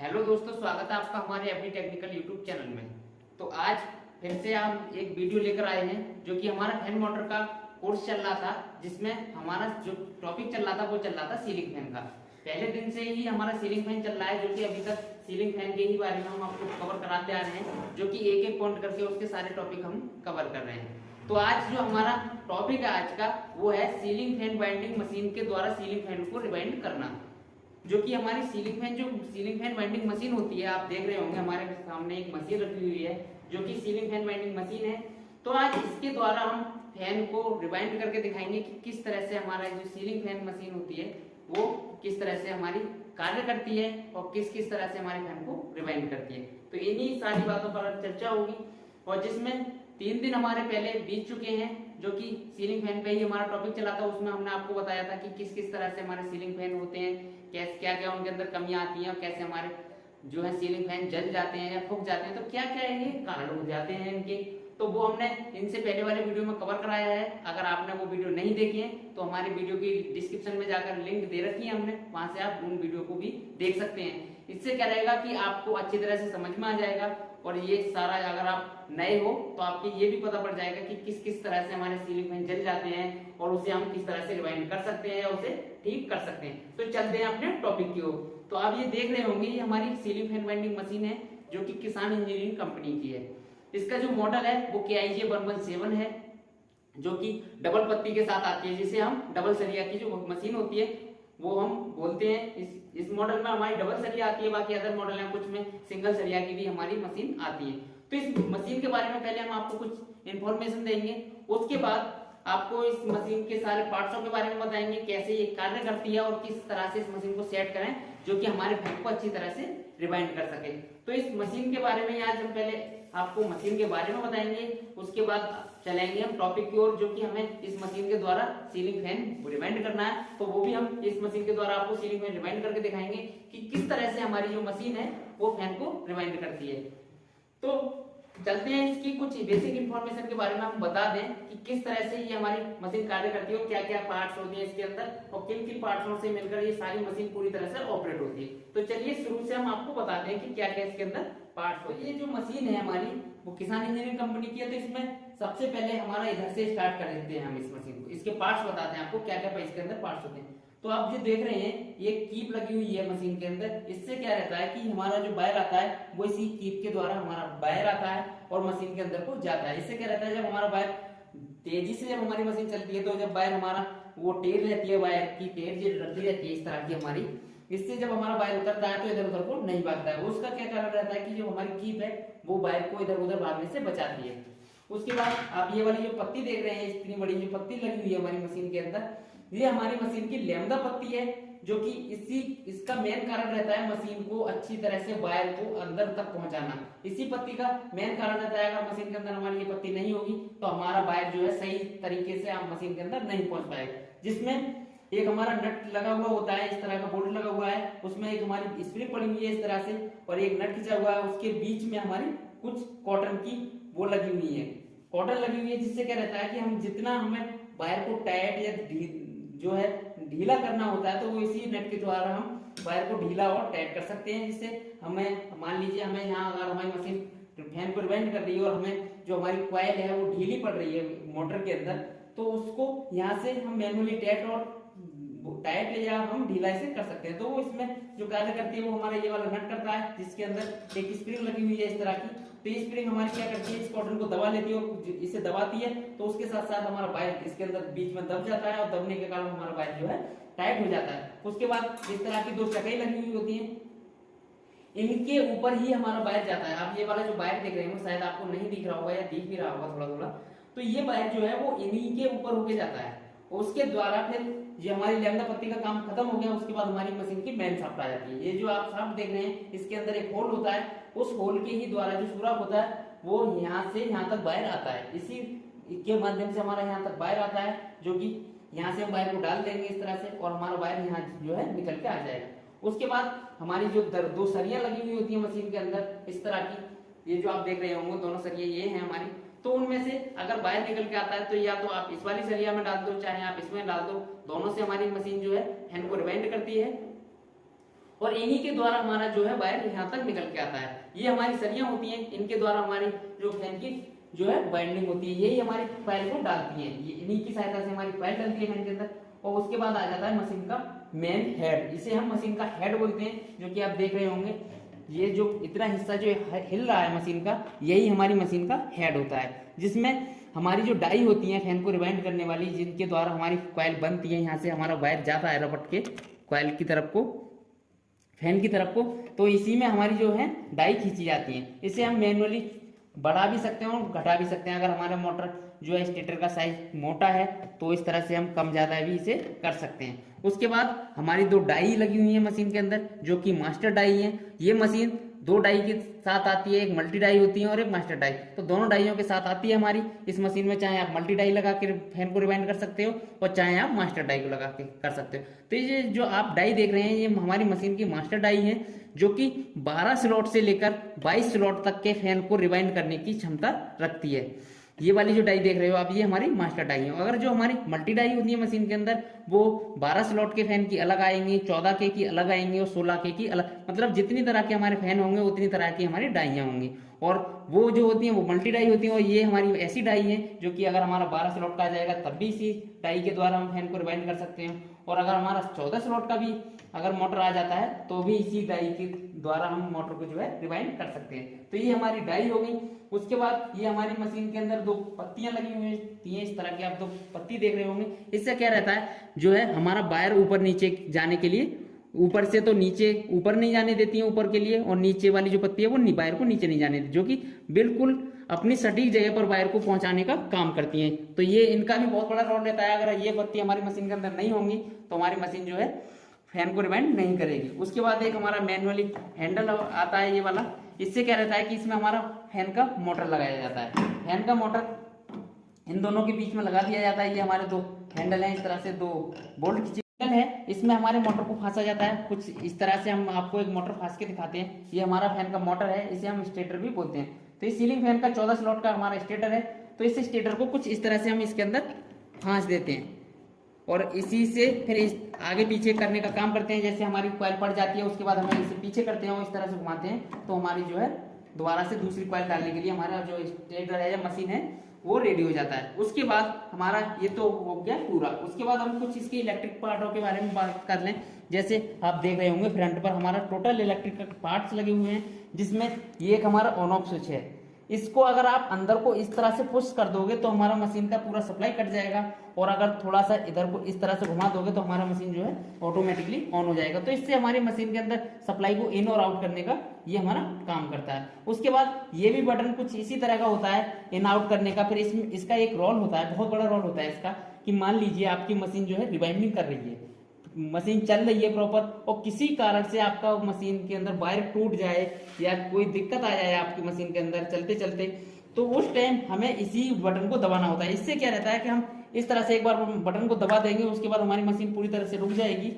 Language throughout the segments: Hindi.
हेलो दोस्तों, स्वागत है आपका हमारे अपनी टेक्निकल यूट्यूब चैनल में। तो आज फिर से हम एक वीडियो लेकर आए हैं जो कि हमारा फैन मोटर का कोर्स चल रहा था, जिसमें हमारा जो टॉपिक चल रहा था वो चल रहा था सीलिंग फैन का। पहले दिन से ही हमारा सीलिंग फैन चल रहा है, जो कि अभी तक सीलिंग फैन के ही बारे में हम आपको कवर कराते आ रहे हैं, जो कि एक एक पॉइंट करके उसके सारे टॉपिक हम कवर कर रहे हैं। तो आज जो हमारा टॉपिक है आज का वो है सीलिंग फैन वाइंडिंग मशीन के द्वारा सीलिंग फैन को रिवाइंड करना। जो कि हमारी सीलिंग फैन वाइंडिंग मशीन होती है, आप देख रहे होंगे हमारे सामने एक मशीन रखी हुई है जो कि सीलिंग फैन वाइंडिंग मशीन है। तो आज इसके द्वारा हम फैन को रिवाइंड करके दिखाएंगे कि किस तरह से हमारा जो सीलिंग फैन मशीन होती है वो किस तरह से हमारी कार्य करती है और किस किस तरह से हमारे फैन को रिवाइंड करती है। तो इन्हीं सारी बातों पर चर्चा होगी, और जिसमें 3 दिन हमारे पहले बीत चुके हैं, जो कि सीलिंग फैन पे ही हमारा टॉपिक चला था। उसमें हमने आपको बताया था कि किस किस तरह से हमारे सीलिंग फैन होते हैं, कैसे क्या क्या उनके अंदर कमियां आती हैं और कैसे हमारे जो है सीलिंग फैन जल जाते हैं या फूक जाते हैं, तो क्या क्या ये कारण हो जाते हैं इनके। तो वो हमने इनसे पहले वाले वीडियो में कवर कराया है। अगर आपने वो वीडियो नहीं देखी है तो हमारी वीडियो की डिस्क्रिप्शन में जाकर लिंक दे रखी है हमने, वहां से आप उन वीडियो को भी देख सकते हैं। इससे क्या रहेगा कि आपको अच्छी तरह से समझ में आ जाएगा, और ये सारा अगर आप नए हो तो आपको ये भी पता पड़ जाएगा कि किस किस तरह से हमारे सीलिंग फैन जल जाते हैं और उसे हम किस तरह से रिवाइंड कर सकते हैं या उसे ठीक कर सकते हैं। तो चलते हैं अपने टॉपिक की ओर। तो आप ये देख रहे होंगे, ये हमारी सीलिंग फैन वाइंडिंग मशीन है जो कि किसान इंजीनियरिंग कंपनी की है। इसका जो मॉडल है वो KIJ 117 है, जो कि डबल पत्ती के साथ आती है, जिसे हम डबल सरिया की जो मशीन होती है वो हम बोलते हैं। इस मॉडल में हमारी डबल सरिया आती है, बाकी अदर मॉडल है कुछ में सिंगल सरिया की भी हमारी मशीन आती है। तो इस मशीन के बारे में पहले हम आपको कुछ इंफॉर्मेशन देंगे, उसके बाद आपको इस मशीन के सारे पार्ट्सों के बारे में बताएंगे, कैसे ये कार्य करती है और किस तरह से इस मशीन को सेट करें जो कि हमारे फैन को अच्छी तरह से रिवाइंड कर सके। तो इस मशीन के बारे में आज हम पहले आपको मशीन के बारे में बताएंगे, उसके बाद चलेंगे हम टॉपिक की ओर, जो कि हमें इस मशीन के द्वारा सीलिंग फैन रिवाइंड करना है। तो वो भी हम इस मशीन के द्वारा आपको सीलिंग फैन रिवाइंड करके दिखाएंगे कि किस तरह से हमारी जो मशीन है वो फैन को रिवाइंड करती है। तो चलते हैं इसकी कुछ बेसिक इंफॉर्मेशन के बारे में हम बता दें कि किस तरह से ये हमारी मशीन कार्य करती है और क्या क्या पार्ट्स होते हैं इसके अंदर और किन किन पार्ट्सों से मिलकर ये सारी मशीन पूरी तरह से ऑपरेट होती है। तो चलिए शुरू से हम आपको बताते हैं कि क्या क्या इसके अंदर पार्ट्स होते हैं। ये जो मशीन है हमारी वो किसान इंजीनियरिंग कंपनी की है। तो इसमें सबसे पहले हमारा इधर से स्टार्ट कर देते हैं हम इस मशीन को, इसके पार्ट्स बताते हैं आपको क्या क्या इसके अंदर पार्ट्स होते हैं। तो आप जो देख रहे हैं ये कीप लगी हुई है मशीन के अंदर। इससे क्या रहता है कि हमारा जो वायर आता है वो इसी कीप के द्वारा हमारा वायर आता है और मशीन के अंदर को जाता है। इससे क्या रहता है, जब हमारा वायर तेजी से जब हमारी मशीन चलती है तो जब वायर हमारा वो टेर रहती है, वायर की टेर जो रखी रहती है इस तरह की हमारी, इससे जब हमारा वायर उतरता है तो इधर उधर को नहीं भागता है। उसका क्या कारण रहता है कि जो हमारी कीप है वो वायर को इधर उधर भागने से बचाती है। उसके बाद आप ये वाली जो पत्ती देख रहे हैं, इतनी बड़ी जो पत्ती लगी हुई है हमारी मशीन के अंदर, ये हमारी मशीन की लैम्डा पत्ती है, जो कि इसका मेन कारण रहता है मशीन को अच्छी तरह से वायर को अंदर तक पहुंचाना। इसी पत्ती का मेन कारण रहता है, अगर मशीन के अंदर हमारी ये पत्ती नहीं होगी तो हमारा वायर जो है सही तरीके से आप मशीन के अंदर नहीं पहुंच पाएगा। जिसमें एक हमारा नट लगा हुआ होता है, इस तरह का बोल्ट लगा हुआ है, उसमें एक हमारी स्प्रिंग पड़ी हुई है इस तरह से, और एक नट खिंचा हुआ है, उसके बीच में हमारी कुछ कॉटन की वो लगी हुई है, कॉटन लगी हुई है। जिससे क्या रहता है कि हम जितना हमें वायर को टाइट या जो है ढीला करना होता है तो वो इसी नट के द्वारा हम वायर को ढीला और टाइट कर सकते हैं। जिससे हमें मान लीजिए हमें यहाँ अगर हमारी मशीन फैन को रिवाइंड कर रही है और हमें जो हमारी कॉइल है वो ढीली पड़ रही है मोटर के अंदर, तो उसको यहाँ से हम मैनुअली टाइट या हम ढीला से कर सकते हैं। तो वो इसमें जो कार्य करती है वो हमारा ये वाला नट करता है, जिसके अंदर एक स्प्रिंग लगी हुई है इस तरह की। तो ये स्प्रिंग हमारी क्या करती है, इस कॉटन को दबा लेती है और इसे दबाती है, तो उसके साथ साथ हमारा वायर इसके अंदर बीच में दब जाता है और दबने के कारण हमारा वायर जो है टाइट हो जाता है। उसके बाद इस तरह की 2 चकई लगी हुई होती है, इनके ऊपर ही हमारा वायर जाता है। आप ये वाला जो वायर देख रहे हैं वो शायद आपको नहीं दिख रहा होगा या दिख भी रहा होगा थोड़ा थोड़ा, तो ये वायर जो है वो इन्हीं के ऊपर होके जाता है। उसके द्वारा फिर ये हमारी लैम्डा पत्ती का काम खत्म हो गया, उसके बाद हमारी मशीन की मेन शाफ्ट आ जाती है। ये जो आप शाफ्ट देख रहे हैं इसके अंदर एक होल होता है, उस होल के ही द्वारा जो सुराख होता है वो यहाँ से यहाँ तक वायर आता है, इसी के माध्यम से हमारा यहाँ तक वायर आता है, जो कि यहाँ से हम वायर को डाल देंगे इस तरह से और हमारा वायर यहाँ जो है निकल के आ जाएगा। उसके बाद हमारी जो 2 सरियां लगी हुई होती है मशीन के अंदर इस तरह की, ये जो आप देख रहे होंगे दोनों सरिये ये हैं हमारी। तो उनमें से अगर वायर निकल के आता है तो या तो आप इस वाली सरिया में डाल दो, चाहे आप इसमें डाल दो, दोनों से हमारी मशीन जो है फैन को रिवाइंड करती है। और इन्हीं के द्वारा हमारा जो है वायर यहाँ तक निकल के आता है। ये हमारी सरियां होती हैं, इनके द्वारा हमारी जो फैन की जो है बाइंडिंग होती है, यही हमारी कॉइल को डालती है। ये इन्हीं की सहायता से हमारी कॉइल डलती है फैन के अंदर। और उसके बाद आ जाता है मशीन का मेन हेड, इसे हम मशीन का हेड बोलते हैं, जो कि आप देख रहे होंगे। ये जो इतना हिस्सा जो हिल रहा है मशीन का, यही हमारी मशीन का हेड होता है, जिसमें हमारी जो डाई होती है फैन को रिवाइंड करने वाली, जिनके द्वारा हमारी कॉइल बनती है, यहाँ से हमारा वायर जाता है रपट के कॉइल की तरफ को, फैन की तरफ को। तो इसी में हमारी जो है डाई खींची जाती है। इसे हम मैनुअली बढ़ा भी सकते हैं और घटा भी सकते हैं। अगर हमारा मोटर जो है स्टेटर का साइज मोटा है तो इस तरह से हम कम ज्यादा भी इसे कर सकते हैं। उसके बाद हमारी दो डाई लगी हुई है मशीन के अंदर, जो कि मास्टर डाई है। ये मशीन दो डाई के साथ आती है, एक मल्टी डाई होती है और एक मास्टर डाई। तो दोनों डाइयों के साथ आती है हमारी इस मशीन में। चाहे आप मल्टी डाई लगा के फैन को रिवाइंड कर सकते हो और चाहे आप मास्टर डाई को लगा के कर सकते हो। तो ये जो आप डाई देख रहे हैं ये हमारी मशीन की मास्टर डाई है, जो कि 12 स्लॉट से लेकर 22 स्लॉट तक के फैन को रिवाइंड करने की क्षमता रखती है। ये वाली जो डाई देख रहे हो आप, ये हमारी मास्टर डाई है। अगर जो हमारी मल्टी डाई होती है मशीन के अंदर, वो 12 स्लॉट के फैन की अलग आएंगी, 14 के की अलग आएंगी और 16 के की अलग, मतलब जितनी तरह के हमारे फैन होंगे उतनी तरह की हमारी डाइयां होंगी। और वो जो होती हैं वो मल्टी डाई होती हैं। और ये हमारी ऐसी डाई है जो कि अगर हमारा 12 स्लॉट का आ जाएगा तब भी इसी डाई के द्वारा हम फैन को रिवाइंड कर सकते हैं। और अगर हमारा 14 स्लॉट का भी अगर मोटर आ जाता है तो भी इसी डाई के द्वारा हम मोटर को जो है रिवाइंड कर सकते हैं। तो ये हमारी डाई हो गई। उसके बाद ये हमारी मशीन के अंदर दो पत्तियां लगी हुई हैं, इस तरह की आप दो पत्ती देख रहे होंगे। इससे क्या रहता है, जो है हमारा वायर ऊपर नीचे जाने के लिए, ऊपर से तो नीचे ऊपर नहीं जाने देती है ऊपर के लिए, और नीचे वाली जो पत्ती है वो वायर को नीचे नहीं जाने देती, जो कि बिल्कुल अपनी सटीक जगह पर वायर को पहुंचाने का काम करती हैं। तो ये इनका भी बहुत बड़ा रोल रहता है। अगर ये पत्ती हमारी मशीन के अंदर नहीं होंगी तो हमारी मशीन जो है फैन को रिवाइंड नहीं करेगी। उसके बाद एक हमारा मैनुअली हैंडल आता है ये वाला। इससे क्या रहता है कि इसमें हमारा फैन का मोटर लगाया जाता है। फैन का मोटर इन दोनों के बीच में लगा दिया जाता है। ये हमारे दो हैंडल हैं, इस तरह से दो बोल्ट खींचे है, इसमें हमारे मोटर को फांसा जाता है। कुछ इस तरह से हम आपको एक मोटर फांस के दिखाते हैं। ये हमारा फैन का मोटर है, इसे हम स्टेटर भी बोलते हैं। तो इस सीलिंग फैन का 14 स्लॉट का हमारा स्टेटर है। तो इस स्टेटर को कुछ इस तरह से हम इसके अंदर फांस देते हैं और इसी से फिर इस आगे पीछे करने का काम करते हैं। जैसे हमारी कॉइल पड़ जाती है, उसके बाद हम इसे पीछे करते हैं और इस तरह से घुमाते हैं, तो हमारी जो है दोबारा से दूसरी कॉइल डालने के लिए हमारा जो स्टेटर है या मशीन है वो रेडी हो जाता है। उसके बाद हमारा ये तो हो गया पूरा। उसके बाद हम कुछ इसके इलेक्ट्रिक पार्टों के बारे में बात कर लें। जैसे आप देख रहे होंगे फ्रंट पर हमारा टोटल इलेक्ट्रिक पार्ट्स लगे हुए हैं, जिसमें ये एक हमारा ऑन ऑफ स्विच है। इसको अगर आप अंदर को इस तरह से पुश कर दोगे तो हमारा मशीन का पूरा सप्लाई कट जाएगा, और अगर थोड़ा सा इधर को इस तरह से घुमा दोगे तो हमारा मशीन जो है ऑटोमेटिकली ऑन हो जाएगा। तो इससे हमारी मशीन के अंदर सप्लाई को इन और आउट करने का ये हमारा काम करता है। उसके बाद ये भी बटन कुछ इसी तरह का होता है इन आउट करने का। फिर इसमें इसका एक रोल होता है, बहुत बड़ा रोल होता है इसका, कि मान लीजिए आपकी मशीन जो है रिवाइंडिंग कर रही है, मशीन चल रही है प्रॉपर, और किसी कारण से आपका मशीन के अंदर वायर टूट जाए या कोई दिक्कत आ जाए आपकी मशीन के अंदर चलते चलते, तो उस टाइम हमें इसी बटन को दबाना होता है। इससे क्या रहता है कि हम इस तरह से एक बार बटन को दबा देंगे, उसके बाद हमारी मशीन पूरी तरह से रुक जाएगी।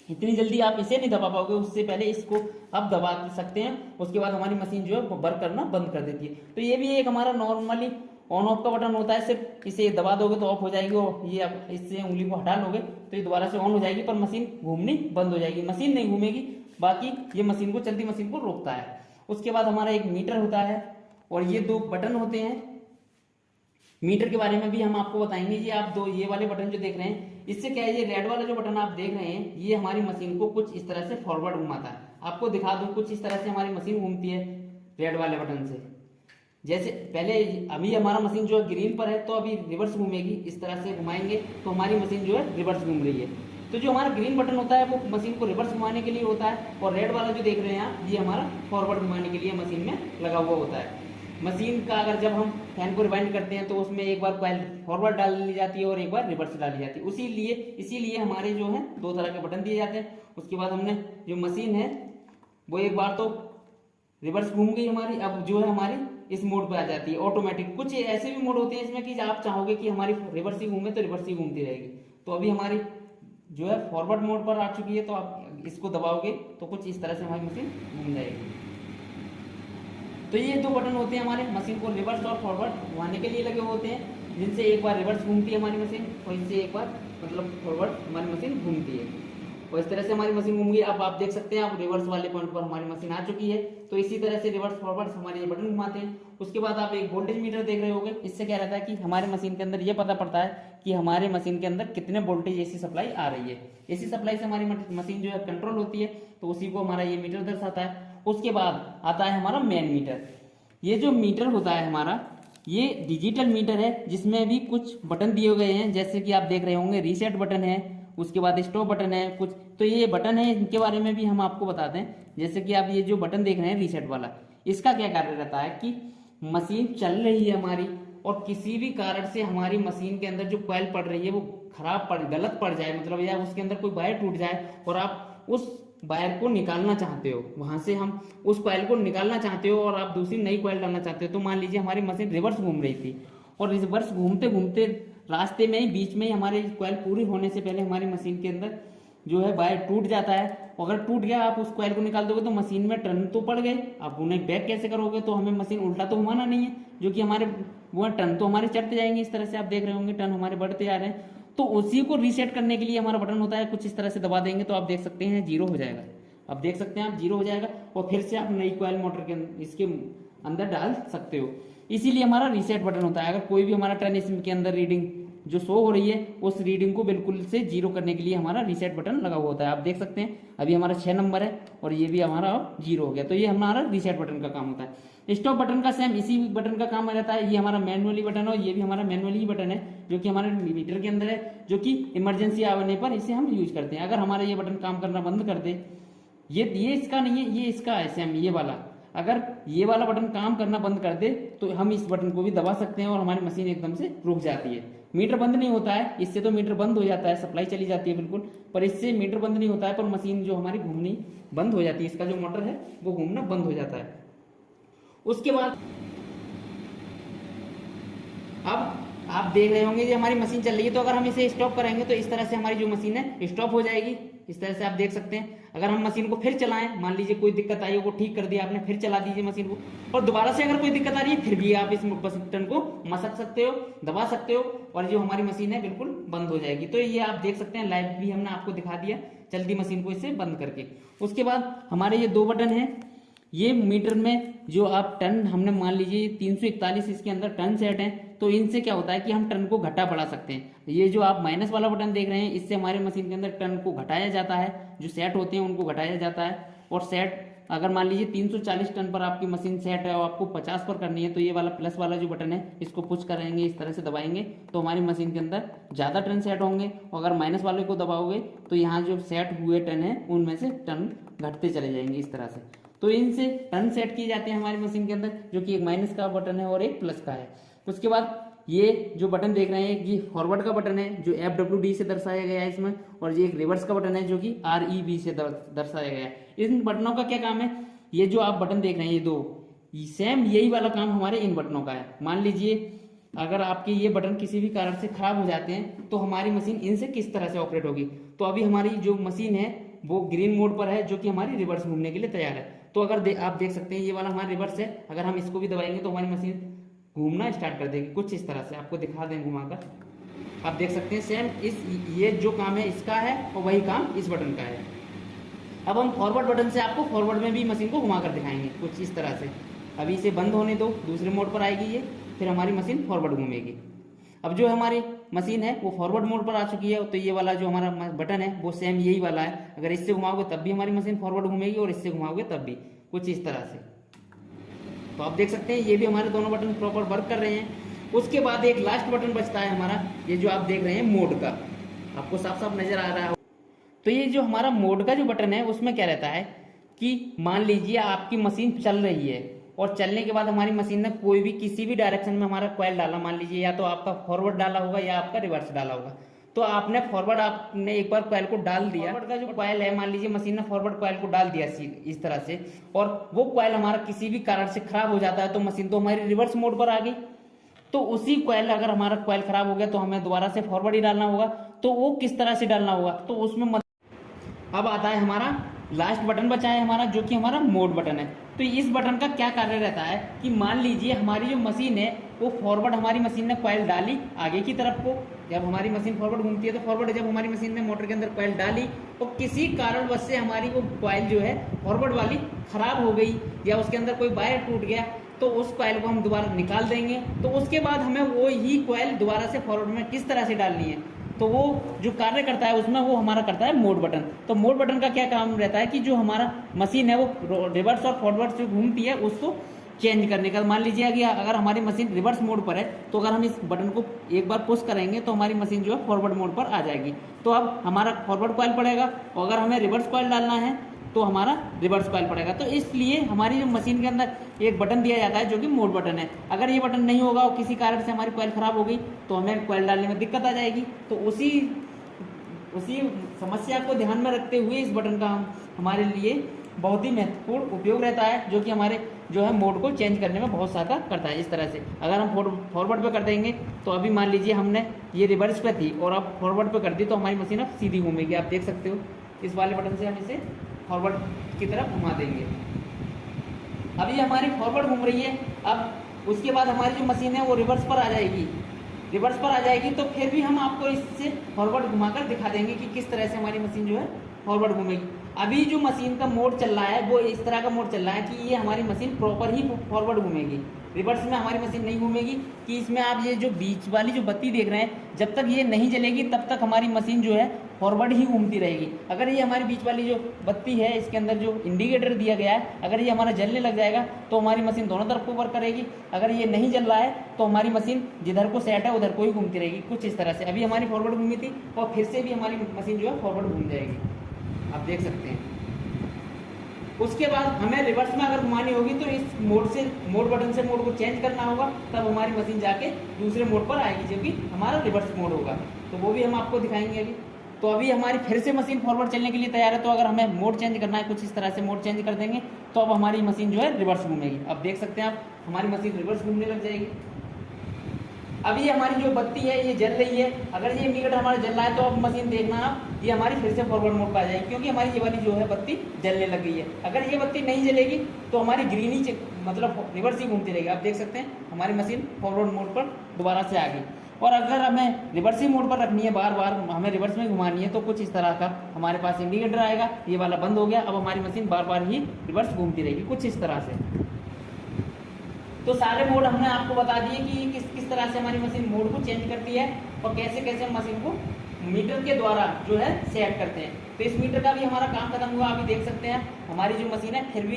इतनी जल्दी आप इसे नहीं दबा पाओगे, उससे पहले इसको आप दबा सकते हैं, उसके बाद हमारी मशीन जो है वर्क करना बंद कर देती है। तो ये भी एक हमारा नॉर्मली ऑन ऑफ का बटन होता है। सिर्फ इसे दबा दोगे तो ऑफ हो जाएगी, और ये आप इससे उंगली को हटा लोगे तो ये दोबारा से ऑन हो जाएगी, पर मशीन घूमनी बंद हो जाएगी, मशीन नहीं घूमेगी, बाकी ये मशीन को, चलती मशीन को रोकता है। उसके बाद हमारा एक मीटर होता है और ये दो बटन होते हैं। मीटर के बारे में भी हम आपको बताएंगे। ये आप दो ये वाले बटन जो देख रहे हैं, इससे क्या है, ये रेड वाला जो बटन आप देख रहे हैं ये हमारी मशीन को कुछ इस तरह से फॉरवर्ड घुमाता है। आपको दिखा दूं, कुछ इस तरह से हमारी मशीन घूमती है रेड वाले बटन से। जैसे पहले अभी हमारा मशीन जो है ग्रीन पर है, तो अभी रिवर्स घूमेगी, इस तरह से घुमाएंगे तो हमारी मशीन जो है रिवर्स घूम रही है। तो जो हमारा ग्रीन बटन होता है वो मशीन को रिवर्स घुमाने के लिए होता है, और रेड वाला जो देख रहे हैं आप ये हमारा फॉरवर्ड घुमाने के लिए मशीन में लगा हुआ होता है। मशीन का अगर जब हम फैन को रिवाइंड करते हैं तो उसमें एक बार कॉइल फॉरवर्ड डाल ली जाती है और एक बार रिवर्स डाली जाती है। इसीलिए हमारे जो है दो तरह के बटन दिए जाते हैं। उसके बाद हमने जो मशीन है वो एक बार तो रिवर्स घूम गई हमारी, अब जो है हमारी इस मोड पे आ जाती है ऑटोमेटिक। कुछ ऐसे भी मोड होते हैं इसमें कि आप चाहोगे कि हमारी रिवर्स ही घूमे तो रिवर्स ही घूमती रहेगी। तो अभी हमारी जो है फॉरवर्ड मोड पर आ चुकी है, तो आप इसको दबाओगे तो कुछ इस तरह से हमारी मशीन घूम जाएगी। तो ये दो बटन होते हैं हमारे मशीन को रिवर्स और फॉरवर्ड घुमाने के लिए लगे होते हैं, जिनसे एक बार रिवर्स घूमती है हमारी मशीन और इससे एक बार मतलब फॉरवर्ड हमारी मशीन घूमती है। और इस तरह से हमारी मशीन घूमेगी। अब आप देख सकते हैं, आप रिवर्स वाले पॉइंट पर हमारी मशीन आ चुकी है। तो इसी तरह से रिवर्स फॉरवर्ड हमारे ये बटन घुमाते हैं। उसके बाद आप एक वोल्टेज मीटर देख रहे होंगे। इससे क्या रहता है कि हमारे मशीन के अंदर ये पता पड़ता है कि हमारे मशीन के अंदर कितने वोल्टेज एसी सप्लाई आ रही है। एसी सप्लाई से हमारी मशीन जो है कंट्रोल होती है, तो उसी को हमारा ये मीटर दर्शाता है। उसके बाद आता है हमारा मेन मीटर। ये जो मीटर होता है हमारा, ये डिजिटल मीटर है जिसमें भी कुछ बटन दिए गए हैं, जैसे कि आप देख रहे होंगे रीसेट बटन है, उसके बाद स्टॉप बटन है कुछ। तो ये बटन है, इनके बारे में भी हम आपको बताते हैं। जैसे कि आप ये जो बटन देख रहे हैं रीसेट वाला, इसका क्या कार्य रहता है कि मशीन चल रही है हमारी और किसी भी कारण से हमारी मशीन के अंदर जो कॉइल पड़ रही है वो गलत पड़ जाए, मतलब या उसके अंदर कोई वायर टूट जाए और आप उस वायर को निकालना चाहते हो, वहां से हम उस कॉइल को निकालना चाहते हो और आप दूसरी नई कॉइल डालना चाहते हो। तो मान लीजिए हमारी मशीन रिवर्स घूम रही थी और रिवर्स घूमते घूमते रास्ते में ही बीच में ही हमारी कॉइल पूरी होने से पहले हमारी मशीन के अंदर जो है वायर टूट जाता है। अगर टूट गया, आप उस कॉइल को निकाल दोगे तो मशीन में टर्न तो पड़ गए, आप उन्हें बैक कैसे करोगे? तो हमें मशीन उल्टा तो घुमाना नहीं है, जो कि हमारे वो टर्न तो हमारे चढ़ते जाएंगे। इस तरह से आप देख रहे होंगे टर्न हमारे बढ़ते जा रहे हैं। तो उसी को रीसेट करने के लिए हमारा बटन होता है, कुछ इस तरह से दबा देंगे तो आप देख सकते हैं जीरो हो जाएगा। अब देख सकते हैं आप जीरो हो जाएगा और फिर से आप नई कॉइल मोटर के इसके अंदर डाल सकते हो। इसीलिए हमारा रीसेट बटन होता है। अगर कोई भी हमारा टर्न इसके अंदर रीडिंग जो शो हो रही है, उस रीडिंग को बिल्कुल से जीरो करने के लिए हमारा रीसेट बटन लगा हुआ होता है। आप देख सकते हैं अभी हमारा 6 नंबर है और ये भी हमारा जीरो हो गया। तो ये हमारा रीसेट बटन का काम होता है। स्टॉप बटन का सेम इसी बटन का काम रहता है। ये हमारा मैनुअली बटन है और ये भी हमारा मैनुअली ही बटन है, जो कि हमारे मीटर के अंदर है, जो कि इमरजेंसी आने पर इसे हम यूज करते हैं। अगर हमारा ये बटन काम करना बंद कर दे, ये इसका नहीं है, ये इसका है सेम ये वाला। अगर ये वाला बटन काम करना बंद कर दे तो हम इस बटन को भी दबा सकते हैं और हमारी मशीन एकदम से रुक जाती है। मीटर बंद नहीं होता है, इससे तो मीटर बंद हो जाता है, सप्लाई चली जाती है बिल्कुल, पर इससे मीटर बंद नहीं होता है, पर मशीन जो हमारी घूमनी बंद हो जाती है, इसका जो मोटर है वो घूमना बंद हो जाता है। उसके बाद अब आप देख रहे होंगे कि हमारी मशीन चल रही है, तो अगर हम इसे स्टॉप करेंगे तो इस तरह से हमारी जो मशीन है स्टॉप हो जाएगी। इस तरह से आप देख सकते हैं। अगर हम मशीन को फिर चलाएं, मान लीजिए कोई दिक्कत आई हो, वो ठीक कर दिया आपने, फिर चला दीजिए मशीन को, और दोबारा से अगर कोई दिक्कत आ रही है फिर भी आप इस बटन को मसक सकते हो, दबा सकते हो और जो हमारी मशीन है बिल्कुल बंद हो जाएगी। तो ये आप देख सकते हैं, लाइव भी हमने आपको दिखा दिया जल्दी मशीन को इससे बंद करके। उसके बाद हमारे ये 2 बटन है, ये मीटर में जो आप टर्न हमने मान लीजिए 341 इसके अंदर टर्न सेट है, तो इनसे क्या होता है कि हम टर्न को घटा बढ़ा सकते हैं। ये जो आप माइनस वाला बटन देख रहे हैं, इससे हमारे मशीन के अंदर टर्न को घटाया जाता है, जो सेट होते हैं उनको घटाया जाता है। और सेट अगर मान लीजिए 340 टन पर आपकी मशीन सेट है और आपको 50 पर करनी है, तो ये वाला प्लस वाला जो बटन है इसको पुश करेंगे, इस तरह से दबाएंगे तो हमारी मशीन के अंदर ज़्यादा टन सेट होंगे। और अगर माइनस वाले को दबाओगे तो यहाँ जो सेट हुए टन है उनमें से टन घटते चले जाएंगे इस तरह से। तो इनसे टर्न सेट किए जाते हैं हमारी मशीन के अंदर, जो कि एक माइनस का बटन है और एक प्लस का है। उसके बाद ये जो बटन देख रहे हैं, ये फॉरवर्ड का बटन है जो FWD से दर्शाया गया है इसमें, और ये एक रिवर्स का बटन है जो कि REV से दर्शाया गया है। इन बटनों का क्या काम है? ये जो आप बटन देख रहे हैं, ये 2 सेम यही वाला काम हमारे इन बटनों का है। मान लीजिए अगर आपके ये बटन किसी भी कारण से खराब हो जाते हैं तो हमारी मशीन इनसे किस तरह से ऑपरेट होगी। तो अभी हमारी जो मशीन है वो ग्रीन मोड पर है, जो कि हमारी रिवर्स घूमने के लिए तैयार है। तो अगर आप देख सकते हैं ये वाला हमारा रिवर्स है, अगर हम इसको भी दबाएंगे तो हमारी मशीन घूमना स्टार्ट कर देगी कुछ इस तरह से। आपको दिखा दें घुमाकर, आप देख सकते हैं सेम ये जो काम है इसका है और वही काम इस बटन का है। अब हम फॉरवर्ड बटन से आपको फॉरवर्ड में भी मशीन को घुमाकर दिखाएंगे कुछ इस तरह से। अभी इसे बंद होने दो, दूसरे मोड पर आएगी ये, फिर हमारी मशीन फॉरवर्ड घूमेगी। अब जो हमारी मशीन है वो फॉरवर्ड मोड पर आ चुकी है, तो ये वाला जो हमारा बटन है वो सेम यही वाला है। अगर इससे घुमाओगे तब भी हमारी मशीन फॉरवर्ड घूमेगी और इससे घुमाओगे तब भी, कुछ इस तरह से। तो आप देख सकते हैं ये भी हमारे दोनों बटन प्रॉपर वर्क कर रहे हैं। उसके बाद एक लास्ट बटन बचता है हमारा, ये जो आप देख रहे हैं मोड का, आपको साफ साफ नजर आ रहा है। तो ये जो हमारा मोड का जो बटन है उसमें क्या रहता है कि मान लीजिए आपकी मशीन चल रही है और चलने के बाद हमारी मशीन ने कोई भी किसी भी डायरेक्शन में हमारा कॉइल डाला, मान लीजिए या तो आपका फॉरवर्ड डाला होगा या आपका रिवर्स डाला होगा। तो आपने फॉरवर्ड आपने एक बार कॉइल को डाल दिया, फॉरवर्ड का जो कॉइल है मान लीजिए मशीन ने फॉरवर्ड कॉइल को डाल दिया इस तरह से, और वो कॉइल हमारा किसी भी कारण से खराब हो जाता है तो मशीन तो हमारी रिवर्स मोड पर आ गई। तो उसी कॉइल अगर हमारा कॉइल खराब हो गया तो हमें दोबारा से फॉरवर्ड ही डालना होगा। तो वो किस तरह से डालना होगा, तो उसमें अब आता है हमारा लास्ट बटन बचा है हमारा, जो कि हमारा मोड बटन है। तो इस बटन का क्या कार्य रहता है कि मान लीजिए हमारी जो मशीन है वो फॉरवर्ड, हमारी मशीन ने कॉइल डाली आगे की तरफ को, जब हमारी मशीन फॉरवर्ड घूमती है तो फॉरवर्ड जब हमारी मशीन ने मोटर के अंदर कॉइल डाली और किसी कारणवश से हमारी वो कॉइल जो है फॉरवर्ड वाली खराब हो गई या उसके अंदर कोई वायर टूट गया तो उस कॉइल को हम दोबारा निकाल देंगे। तो उसके बाद हमें वो ही कॉइल दोबारा से फॉरवर्ड में किस तरह से डालनी है, तो वो जो कार्य करता है उसमें वो हमारा करता है मोड बटन। तो मोड बटन का क्या काम रहता है कि जो हमारा मशीन है वो रिवर्स और फॉरवर्ड से घूमती है उसको चेंज करने का। मान लीजिए कि अगर हमारी मशीन रिवर्स मोड पर है तो अगर हम इस बटन को एक बार पुश करेंगे तो हमारी मशीन जो है फॉरवर्ड मोड पर आ जाएगी। तो अब हमारा फॉरवर्ड कॉइल पड़ेगा और अगर हमें रिवर्स कॉइल डालना है तो हमारा रिवर्स कॉइल पड़ेगा। तो इसलिए हमारी जो मशीन के अंदर एक बटन दिया जाता है जो कि मोड बटन है। अगर ये बटन नहीं होगा और किसी कारण से हमारी कॉइल खराब हो गई तो हमें कॉइल डालने में दिक्कत आ जाएगी। तो उसी समस्या को ध्यान में रखते हुए इस बटन का हमारे लिए बहुत ही महत्वपूर्ण उपयोग रहता है, जो कि हमारे जो है मोड को चेंज करने में बहुत सहायता करता है। इस तरह से अगर हम फॉरवर्ड पे कर देंगे तो अभी मान लीजिए हमने ये रिवर्स पे थी और अब फॉरवर्ड पे कर दी तो हमारी मशीन अब सीधी घूमेगी। आप देख सकते हो इस वाले बटन से हम इसे फॉरवर्ड की तरफ घुमा देंगे। अभी हमारी फॉरवर्ड घूम रही है। अब उसके बाद हमारी जो मशीन है वो रिवर्स पर आ जाएगी। रिवर्स पर आ जाएगी तो फिर भी हम आपको इससे फॉरवर्ड घुमाकर दिखा देंगे कि किस तरह से हमारी मशीन जो है फॉरवर्ड घूमेगी। अभी जो मशीन का मोड चल रहा है वो इस तरह का मोड चल रहा है कि ये हमारी मशीन प्रॉपर ही फॉरवर्ड घूमेगी, रिवर्स में हमारी मशीन नहीं घूमेगी। कि इसमें आप ये जो बीच वाली जो बत्ती देख रहे हैं जब तक ये नहीं जलेगी तब तक हमारी मशीन जो है फॉरवर्ड ही घूमती रहेगी। अगर ये हमारी बीच वाली जो बत्ती है इसके अंदर जो इंडिकेटर दिया गया है अगर ये हमारा जलने लग जाएगा तो हमारी मशीन दोनों तरफ को वर्क करेगी। अगर ये नहीं जल रहा है तो हमारी मशीन जिधर को सेट है उधर को ही घूमती रहेगी। कुछ इस तरह से अभी हमारी फॉरवर्ड घूमी थी और फिर से भी हमारी मशीन जो है फॉरवर्ड घूम जाएगी, आप देख सकते हैं। उसके बाद हमें रिवर्स में अगर घुमानी होगी तो इस मोड बटन से मोड को चेंज करना होगा, तब हमारी मशीन जाके दूसरे मोड पर आएगी जो कि हमारा रिवर्स मोड होगा। तो वो भी हम आपको दिखाएंगे अभी। तो अभी हमारी फिर से मशीन फॉरवर्ड चलने के लिए तैयार है। तो अगर हमें मोड चेंज करना है कुछ इस तरह से मोड चेंज कर देंगे तो अब हमारी मशीन जो है रिवर्स घूमेगी। अब देख सकते हैं आप हमारी मशीन रिवर्स घूमने लग जाएगी। अभी हमारी जो बत्ती है ये जल रही है। अगर ये इंडिकेटर हमारा जल रहा है तो अब मशीन देखना आप ये हमारी फिर से फॉरवर्ड मोड पर आ जाएगी क्योंकि हमारी ये वाली जो है बत्ती जलने लग गई है। अगर ये बत्ती नहीं जलेगी तो हमारी ग्रीन ही मतलब रिवर्स ही घूमती रहेगी। आप देख सकते हैं हमारी मशीन फॉरवर्ड मोड पर दोबारा से आ गई। और अगर हमें रिवर्स ही मोड पर रखनी है, बार बार हमें रिवर्स में घुमानी है तो कुछ इस तरह का हमारे पास इंडिकेटर आएगा। ये वाला बंद हो गया, अब हमारी मशीन बार बार ही रिवर्स घूमती रहेगी कुछ इस तरह से। तो सारे मोड हमने आपको बता दिए कि किस तरह से हमारी मशीन मोड को चेंज करती है और कैसे कैसे हम मशीन को मीटर के द्वारा जो है सेट करते हैं। तो इस मीटर का भी हमारा काम खत्म हुआ। अभी देख सकते हैं हमारी जो मशीन है फिर भी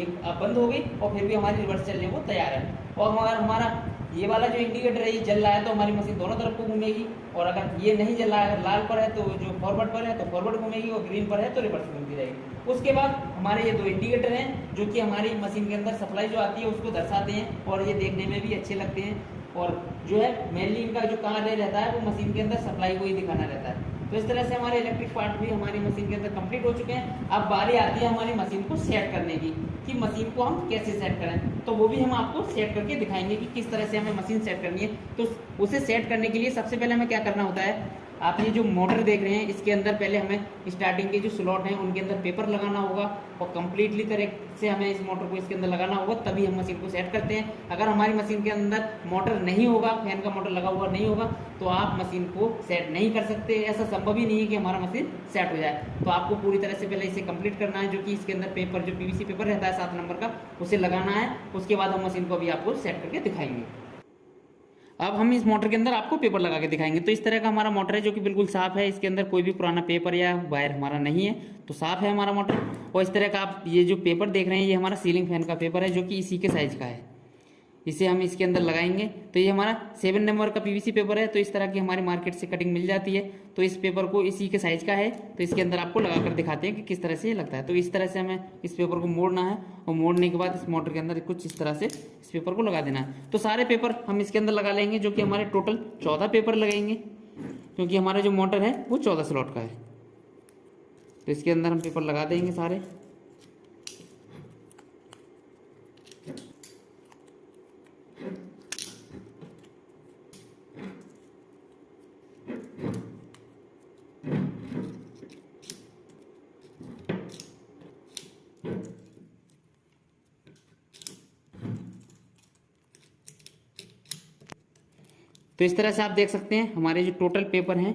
एक बंद हो गई और फिर भी हमारी रिवर्स चलने को तैयार है। और अगर हमारा ये वाला जो इंडिकेटर है ये जल रहा है तो हमारी मशीन दोनों तरफ को घूमेगी। और अगर ये नहीं जल रहा है, अगर लाल पर है तो जो फॉरवर्ड पर है तो फॉरवर्ड घूमेगी और ग्रीन पर है तो रिवर्स घूमती रहेगी। उसके बाद हमारे ये दो इंडिकेटर हैं जो कि हमारी मशीन के अंदर सप्लाई जो आती है उसको दर्शाते हैं और ये देखने में भी अच्छे लगते हैं। और जो है मेनली इनका जो कार्य रहता है वो मशीन के अंदर सप्लाई को ही दिखाना रहता है। तो इस तरह से हमारे इलेक्ट्रिक पार्ट भी हमारी मशीन के अंदर कंप्लीट हो चुके हैं। अब बारी आती है हमारी मशीन को सेट करने की कि मशीन को हम कैसे सेट करें। तो वो भी हम आपको सेट करके दिखाएंगे कि किस तरह से हमें मशीन सेट करनी है। तो उसे सेट करने के लिए सबसे पहले हमें क्या करना होता है, आप ये जो मोटर देख रहे हैं इसके अंदर पहले हमें स्टार्टिंग के जो स्लॉट हैं उनके अंदर पेपर लगाना होगा और कंप्लीटली तरह से हमें इस मोटर को इसके अंदर लगाना होगा, तभी हम मशीन को सेट करते हैं। अगर हमारी मशीन के अंदर मोटर नहीं होगा, फैन का मोटर लगा हुआ नहीं होगा तो आप मशीन को सेट नहीं कर सकते। ऐसा संभव ही नहीं है कि हमारा मशीन सेट हो जाए। तो आपको पूरी तरह से पहले इसे कंप्लीट करना है, जो कि इसके अंदर पेपर जो पीवीसी पेपर रहता है 7 नंबर का उसे लगाना है। उसके बाद हम मशीन को भी आपको सेट करके दिखाएंगे। अब हम इस मोटर के अंदर आपको पेपर लगा के दिखाएंगे। तो इस तरह का हमारा मोटर है जो कि बिल्कुल साफ है, इसके अंदर कोई भी पुराना पेपर या वायर हमारा नहीं है, तो साफ है हमारा मोटर। और इस तरह का आप ये जो पेपर देख रहे हैं ये हमारा सीलिंग फैन का पेपर है जो कि इसी के साइज का है। इसे हम इसके अंदर लगाएंगे। तो ये हमारा 7 नंबर का पीवीसी पेपर है। तो इस तरह की हमारी मार्केट से कटिंग मिल जाती है। तो इस पेपर को इसी के साइज का है, तो इसके अंदर आपको लगा कर दिखाते हैं कि किस तरह से ये लगता है। तो इस तरह से हमें इस पेपर को मोड़ना है और मोड़ने के बाद इस मोटर के अंदर कुछ इस तरह से इस पेपर को लगा देना है। तो सारे पेपर हम इसके अंदर लगा लेंगे, जो कि हमारे टोटल 14 पेपर लगेंगे, क्योंकि हमारा जो मोटर है वो 14 स्लॉट का है। तो इसके अंदर हम पेपर लगा देंगे सारे। तो इस तरह से आप देख सकते हैं हमारे जो टोटल पेपर हैं,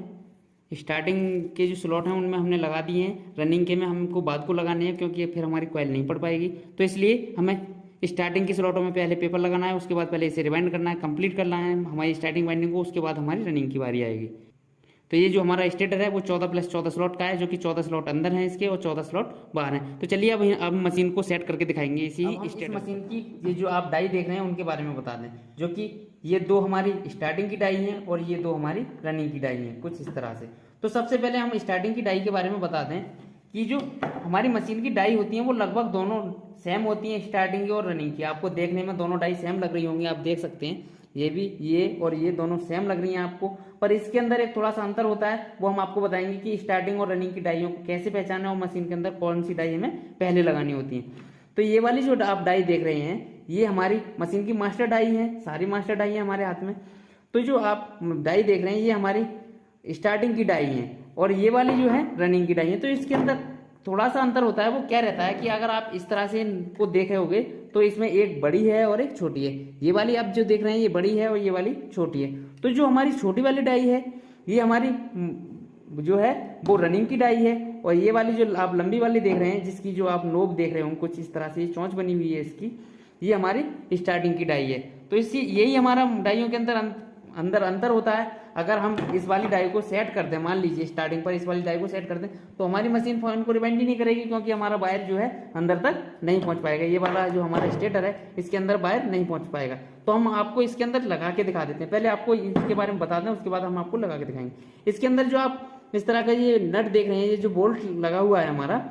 स्टार्टिंग के जो स्लॉट हैं उनमें हमने लगा दिए हैं, रनिंग के में हमको बाद को लगाने हैं क्योंकि फिर हमारी कॉइल नहीं पड़ पाएगी। तो इसलिए हमें स्टार्टिंग के स्लॉटों में पहले पेपर लगाना है, उसके बाद पहले इसे रिवाइंड करना है, कंप्लीट करना है हमारी स्टार्टिंग वाइंडिंग को, उसके बाद हमारी रनिंग की बारी आएगी। तो ये जो हमारा स्टेटर है वो 14+14 स्लॉट का है, जो कि 14 स्लॉट अंदर है इसके और 14 स्लॉट बाहर हैं। तो चलिए अब मशीन को सेट करके दिखाएंगे इसी स्टेटर मशीन की। ये जो आप डाई देख रहे हैं उनके बारे में बता दें, जो कि ये दो हमारी स्टार्टिंग की डाई हैं और ये दो हमारी रनिंग की डाई हैं, कुछ इस तरह से। तो सबसे पहले हम स्टार्टिंग की डाई के बारे में बता दें कि जो हमारी मशीन की डाई होती है वो लगभग दोनों सेम होती हैं, स्टार्टिंग की और रनिंग की। आपको देखने में दोनों डाई सेम लग रही होंगी, आप देख सकते हैं ये भी, ये और ये दोनों सेम लग रही हैं आपको, पर इसके अंदर एक थोड़ा सा अंतर होता है, वो हम आपको बताएंगे कि स्टार्टिंग और रनिंग की डाइयों को कैसे पहचाना और मशीन के अंदर कौन सी डाई हमें पहले लगानी होती है। तो ये वाली जो आप डाई देख रहे हैं ये हमारी मशीन की मास्टर डाई है, सारी मास्टर डाई है हमारे हाथ में। तो जो आप डाई देख रहे हैं ये हमारी स्टार्टिंग की डाई है और ये वाली जो है रनिंग की डाई है। तो इसके अंदर थोड़ा सा अंतर होता है, वो क्या रहता है कि अगर आप इस तरह से इनको देखे होगे तो इसमें एक बड़ी है और एक छोटी है। ये वाली आप जो देख रहे हैं ये बड़ी है और ये वाली छोटी है। तो जो हमारी छोटी वाली डाई है ये हमारी जो है वो रनिंग की डाई है, और ये वाली जो आप लंबी वाली देख रहे हैं जिसकी जो आप नोक देख रहे हो कुछ इस तरह से चोंच बनी हुई है इसकी, ये हमारी स्टार्टिंग की डाई है। तो इसी यही हमारा डाइयों के अंदर अंतर होता है। अगर हम इस वाली डाई को सेट कर दें, मान लीजिए स्टार्टिंग पर इस वाली डाई को सेट कर दें, तो हमारी मशीन फॉइन को रिवाइंड ही नहीं करेगी क्योंकि हमारा वायर जो है अंदर तक नहीं पहुंच पाएगा। ये वाला जो हमारा स्टेटर है इसके अंदर वायर नहीं पहुंच पाएगा। तो हम आपको इसके अंदर लगा के दिखा देते हैं, पहले आपको इसके बारे में बता दें उसके बाद हम आपको लगा के दिखाएंगे। इसके अंदर जो आप इस तरह का ये नट देख रहे हैं, ये जो बोल्ट लगा हुआ है हमारा,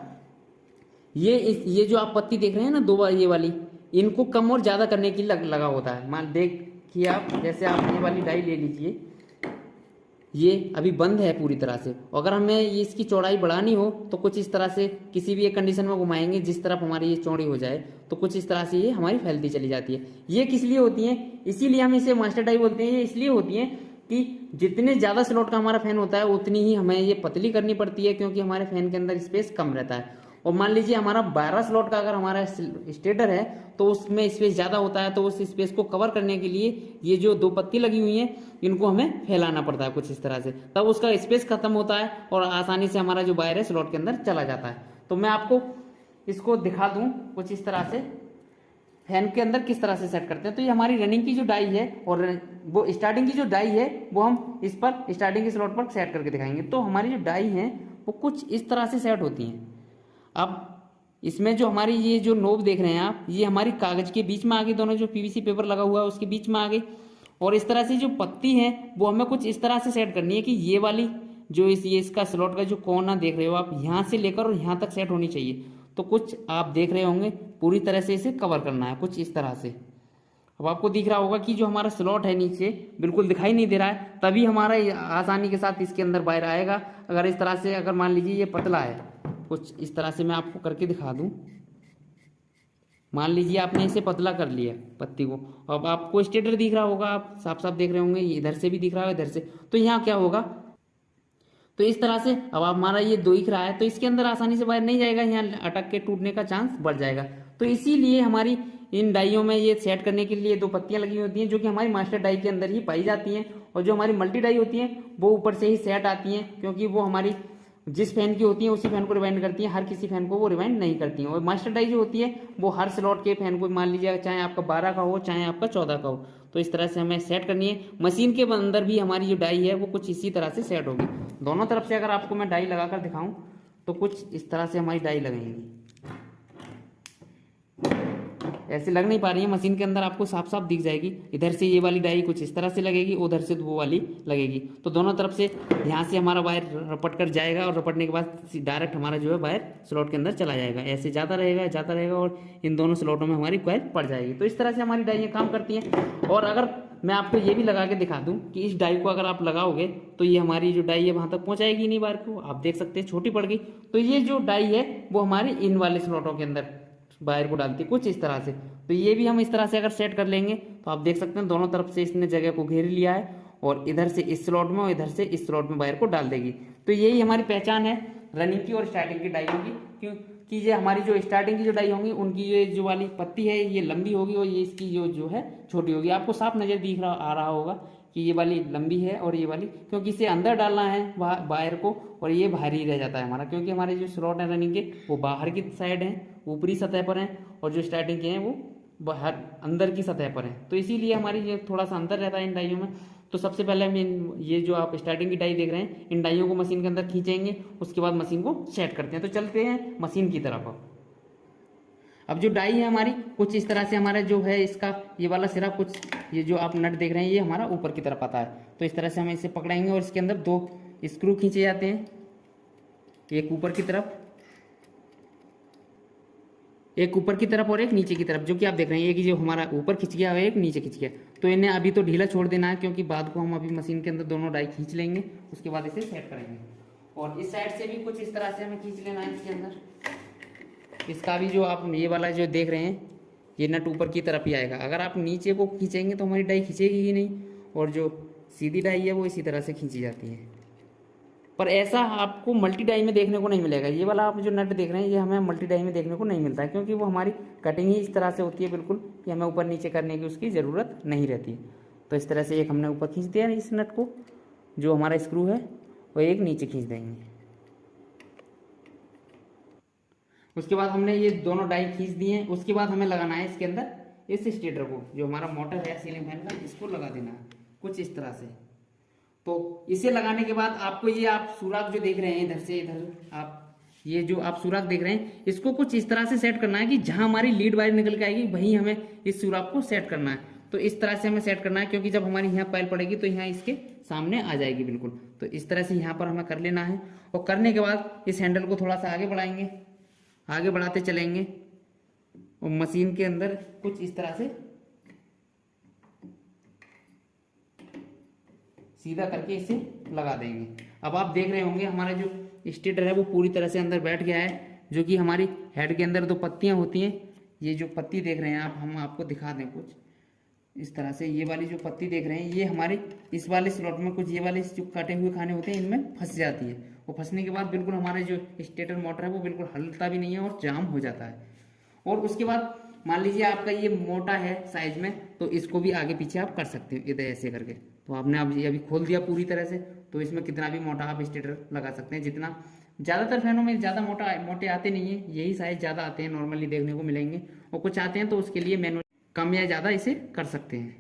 ये जो आप पत्ती देख रहे हैं ना दो ये वाली, इनको कम और ज्यादा करने के लिए लगा होता है। मान देखिए आप, जैसे आप ये वाली डाई ले लीजिए, ये अभी बंद है पूरी तरह से, अगर हमें ये इसकी चौड़ाई बढ़ानी हो तो कुछ इस तरह से किसी भी एक कंडीशन में घुमाएंगे जिस तरफ हमारी ये चौड़ी हो जाए, तो कुछ इस तरह से ये हमारी फैलती चली जाती है। ये किस लिए होती है, इसीलिए हम इसे मास्टर डाई बोलते हैं। ये इसलिए होती है कि जितने ज्यादा स्लॉट का हमारा फैन होता है उतनी ही हमें ये पतली करनी पड़ती है, क्योंकि हमारे फैन के अंदर स्पेस कम रहता है। और मान लीजिए हमारा 12 स्लॉट का अगर हमारा स्टेटर है तो उसमें स्पेस ज्यादा होता है, तो उस स्पेस को कवर करने के लिए ये जो दो पत्ती लगी हुई हैं इनको हमें फैलाना पड़ता है कुछ इस तरह से, तब उसका स्पेस खत्म होता है और आसानी से हमारा जो वायर है स्लॉट के अंदर चला जाता है। तो मैं आपको इसको दिखा दूं कुछ इस तरह से फैन के अंदर किस तरह से सेट करते हैं। तो ये हमारी रनिंग की जो डाई है और वो स्टार्टिंग की जो डाई है वो हम इस पर स्टार्टिंग के स्लॉट पर सेट करके दिखाएंगे। तो हमारी जो डाई है वो कुछ इस तरह से सेट होती हैं। अब इसमें जो हमारी ये जो नोब देख रहे हैं आप, ये हमारी कागज के बीच में आ गई, दोनों जो पीवीसी पेपर लगा हुआ है उसके बीच में आ गई। और इस तरह से जो पत्ती है वो हमें कुछ इस तरह से सेट करनी है कि ये वाली जो ये इसका स्लॉट का जो कोना देख रहे हो आप, यहाँ से लेकर और यहाँ तक सेट होनी चाहिए। तो कुछ आप देख रहे होंगे पूरी तरह से इसे कवर करना है कुछ इस तरह से। अब आपको दिख रहा होगा कि जो हमारा स्लॉट है नीचे बिल्कुल दिखाई नहीं दे रहा है, तभी हमारा आसानी के साथ इसके अंदर वायर आएगा। अगर इस तरह से, अगर मान लीजिए ये पतला है, कुछ इस तरह से मैं आपको करके दिखा दूं, मान लीजिए आपने इसे पतला कर लिया पत्ती को, अब आपको स्टेटर दिख रहा होगा, आप साफ साफ देख रहे होंगे, इधर से भी दिख रहा है इधर से। तो यहाँ क्या होगा, तो इस तरह से अब हमारा ये दिख रहा है, तो इसके अंदर आसानी से वायर नहीं जाएगा, यहाँ अटक के टूटने का चांस बढ़ जाएगा। तो इसीलिए हमारी इन डाइयों में ये सेट करने के लिए दो पत्तियां लगी होती हैं, जो कि हमारी मास्टर डाई के अंदर ही पाई जाती हैं। और जो हमारी मल्टी डाई होती हैं वो ऊपर से ही सेट आती हैं, क्योंकि वो हमारी जिस फैन की होती है उसी फैन को रिवाइंड करती है, हर किसी फैन को वो रिवाइंड नहीं करती है। और मास्टर डाई जो होती है वो हर स्लॉट के फैन को, मान लीजिए चाहे आपका 12 का हो चाहे आपका 14 का हो, तो इस तरह से हमें सेट करनी है। मशीन के अंदर भी हमारी जो डाई है वो कुछ इसी तरह से सेट होगी। दोनों तरफ से अगर आपको मैं डाई लगाकर दिखाऊं तो कुछ इस तरह से हमारी डाई लगेंगी, ऐसे लग नहीं पा रही है, मशीन के अंदर आपको साफ साफ दिख जाएगी। इधर से ये वाली डाई कुछ इस तरह से लगेगी, उधर से वो वाली लगेगी। तो दोनों तरफ से यहाँ से हमारा वायर रपट कर जाएगा और रपटने के बाद डायरेक्ट हमारा जो है वायर स्लॉट के अंदर चला जाएगा, ऐसे जाता रहेगा और इन दोनों स्लॉटों में हमारी कॉइल पड़ जाएगी। तो इस तरह से हमारी डाइयाँ काम करती हैं। और अगर मैं आपको ये भी लगा के दिखा दूं कि इस डाई को अगर आप लगाओगे तो ये हमारी जो डाई है वहां तक पहुंचाएगी नहीं वायर को, आप देख सकते हैं छोटी पड़ गई। तो ये जो डाई है वो हमारी इन वाले स्लॉटों के अंदर वायर को डालती है कुछ इस तरह से। तो ये भी हम इस तरह से अगर सेट कर लेंगे तो आप देख सकते हैं दोनों तरफ से इसने जगह को घेर लिया है, और इधर से इस स्लॉट में और इधर से इस स्लॉट में वायर को डाल देगी। तो यही हमारी पहचान है रनिंग की और स्टार्टिंग की डाइयों की, क्योंकि ये हमारी जो स्टार्टिंग की जो डाई होंगी उनकी ये जो वाली पत्ती है ये लंबी होगी और ये इसकी जो है छोटी होगी। आपको साफ नजर दिख रहा आ रहा होगा कि ये वाली लंबी है और ये वाली, क्योंकि इसे अंदर डालना है वायर को, और ये बाहर ही रह जाता है हमारा, क्योंकि हमारे जो स्लॉट है रनिंग के वो बाहर की साइड हैं, ऊपरी सतह पर हैं, और जो स्टार्टिंग के हैं वो बाहर अंदर की सतह पर हैं। तो इसीलिए हमारी ये थोड़ा सा अंतर रहता है इन डाइयों में। तो सबसे पहले हम ये जो आप स्टार्टिंग की डाई देख रहे हैं, इन डाइयों को मशीन के अंदर खींचेंगे, उसके बाद मशीन को सेट करते हैं। तो चलते हैं मशीन की तरफ। अब जो डाई है हमारी कुछ इस तरह से, हमारा जो है इसका ये वाला सिरा कुछ, ये जो आप नट देख रहे हैं ये हमारा ऊपर की तरफ आता है। तो इस तरह से हम इसे पकड़ाएंगे और इसके अंदर 2 स्क्रू खींचे जाते हैं, एक ऊपर की तरफ, एक ऊपर की तरफ और एक नीचे की तरफ, जो कि आप देख रहे हैं, एक जो हमारा ऊपर खिंच गया और एक नीचे खिंच गया। तो इन्हें अभी तो ढीला छोड़ देना है, क्योंकि बाद को हम अभी मशीन के अंदर दोनों डाई खींच लेंगे, उसके बाद इसे सेट करेंगे। और इस साइड से भी कुछ इस तरह से हमें खींच लेना है इसके अंदर। इसका भी जो आप ये वाला जो देख रहे हैं ये नट ऊपर की तरफ ही आएगा। अगर आप नीचे को खींचेंगे तो हमारी डाई खींचेगी ही नहीं, और जो सीधी डाई है वो इसी तरह से खींची जाती है। पर ऐसा आपको मल्टी डाई में देखने को नहीं मिलेगा। ये वाला आप जो नट देख रहे हैं ये हमें मल्टी डाई में देखने को नहीं मिलता है, क्योंकि वो हमारी कटिंग ही इस तरह से होती है बिल्कुल, कि हमें ऊपर नीचे करने की उसकी ज़रूरत नहीं रहती। तो इस तरह से एक हमने ऊपर खींच दिया इस नट को, जो हमारा स्क्रू है, वो एक नीचे खींच देंगे। उसके बाद हमने ये दोनों डाई खींच दिए हैं। उसके बाद हमें लगाना है इसके अंदर इस स्टेटर को, जो हमारा मोटर है सीलिंग फैन का, इसको लगा देना है कुछ इस तरह से। तो इसे लगाने के बाद आपको ये आप सुराख जो देख रहे हैं इधर से इधर, आप ये जो आप सुराख देख रहे हैं इसको कुछ इस तरह से सेट करना है कि जहां हमारी लीड वायर निकल के आएगी वहीं हमें इस सुराख को सेट करना है। तो इस तरह से हमें सेट करना है, क्योंकि जब हमारी यहाँ पायल पड़ेगी तो यहाँ इसके सामने आ जाएगी बिल्कुल। तो इस तरह से यहाँ पर हमें कर लेना है, और करने के बाद इस हैंडल को थोड़ा सा आगे बढ़ाएंगे, आगे बढ़ाते चलेंगे, और मशीन के अंदर कुछ इस तरह से सीधा करके इसे लगा देंगे। अब आप देख रहे होंगे हमारा जो स्टेटर है वो पूरी तरह से अंदर बैठ गया है, जो कि हमारी हेड के अंदर 2 पत्तियां होती हैं। ये जो पत्ती देख रहे हैं आप, हम आपको दिखा दें कुछ इस तरह से। ये वाली जो पत्ती देख रहे हैं ये हमारे इस वाले स्लॉट में कुछ ये वाले जो कटे हुए खाने होते हैं इनमें फंस जाती है। वो फंसने के बाद बिल्कुल हमारे जो स्टेटर मोटर है वो बिल्कुल हलता भी नहीं है और जाम हो जाता है। और उसके बाद मान लीजिए आपका ये मोटा है साइज में, तो इसको भी आगे पीछे आप कर सकते हो इधर ऐसे करके। तो आपने अभी खोल दिया पूरी तरह से, तो इसमें कितना भी मोटा आप स्टेटर लगा सकते हैं, जितना। ज़्यादातर फैनों में ज़्यादा मोटे आते नहीं है, यही साइज ज़्यादा आते हैं नॉर्मली देखने को मिलेंगे, और कुछ आते हैं तो उसके लिए मैनुअल कम या ज़्यादा इसे कर सकते हैं।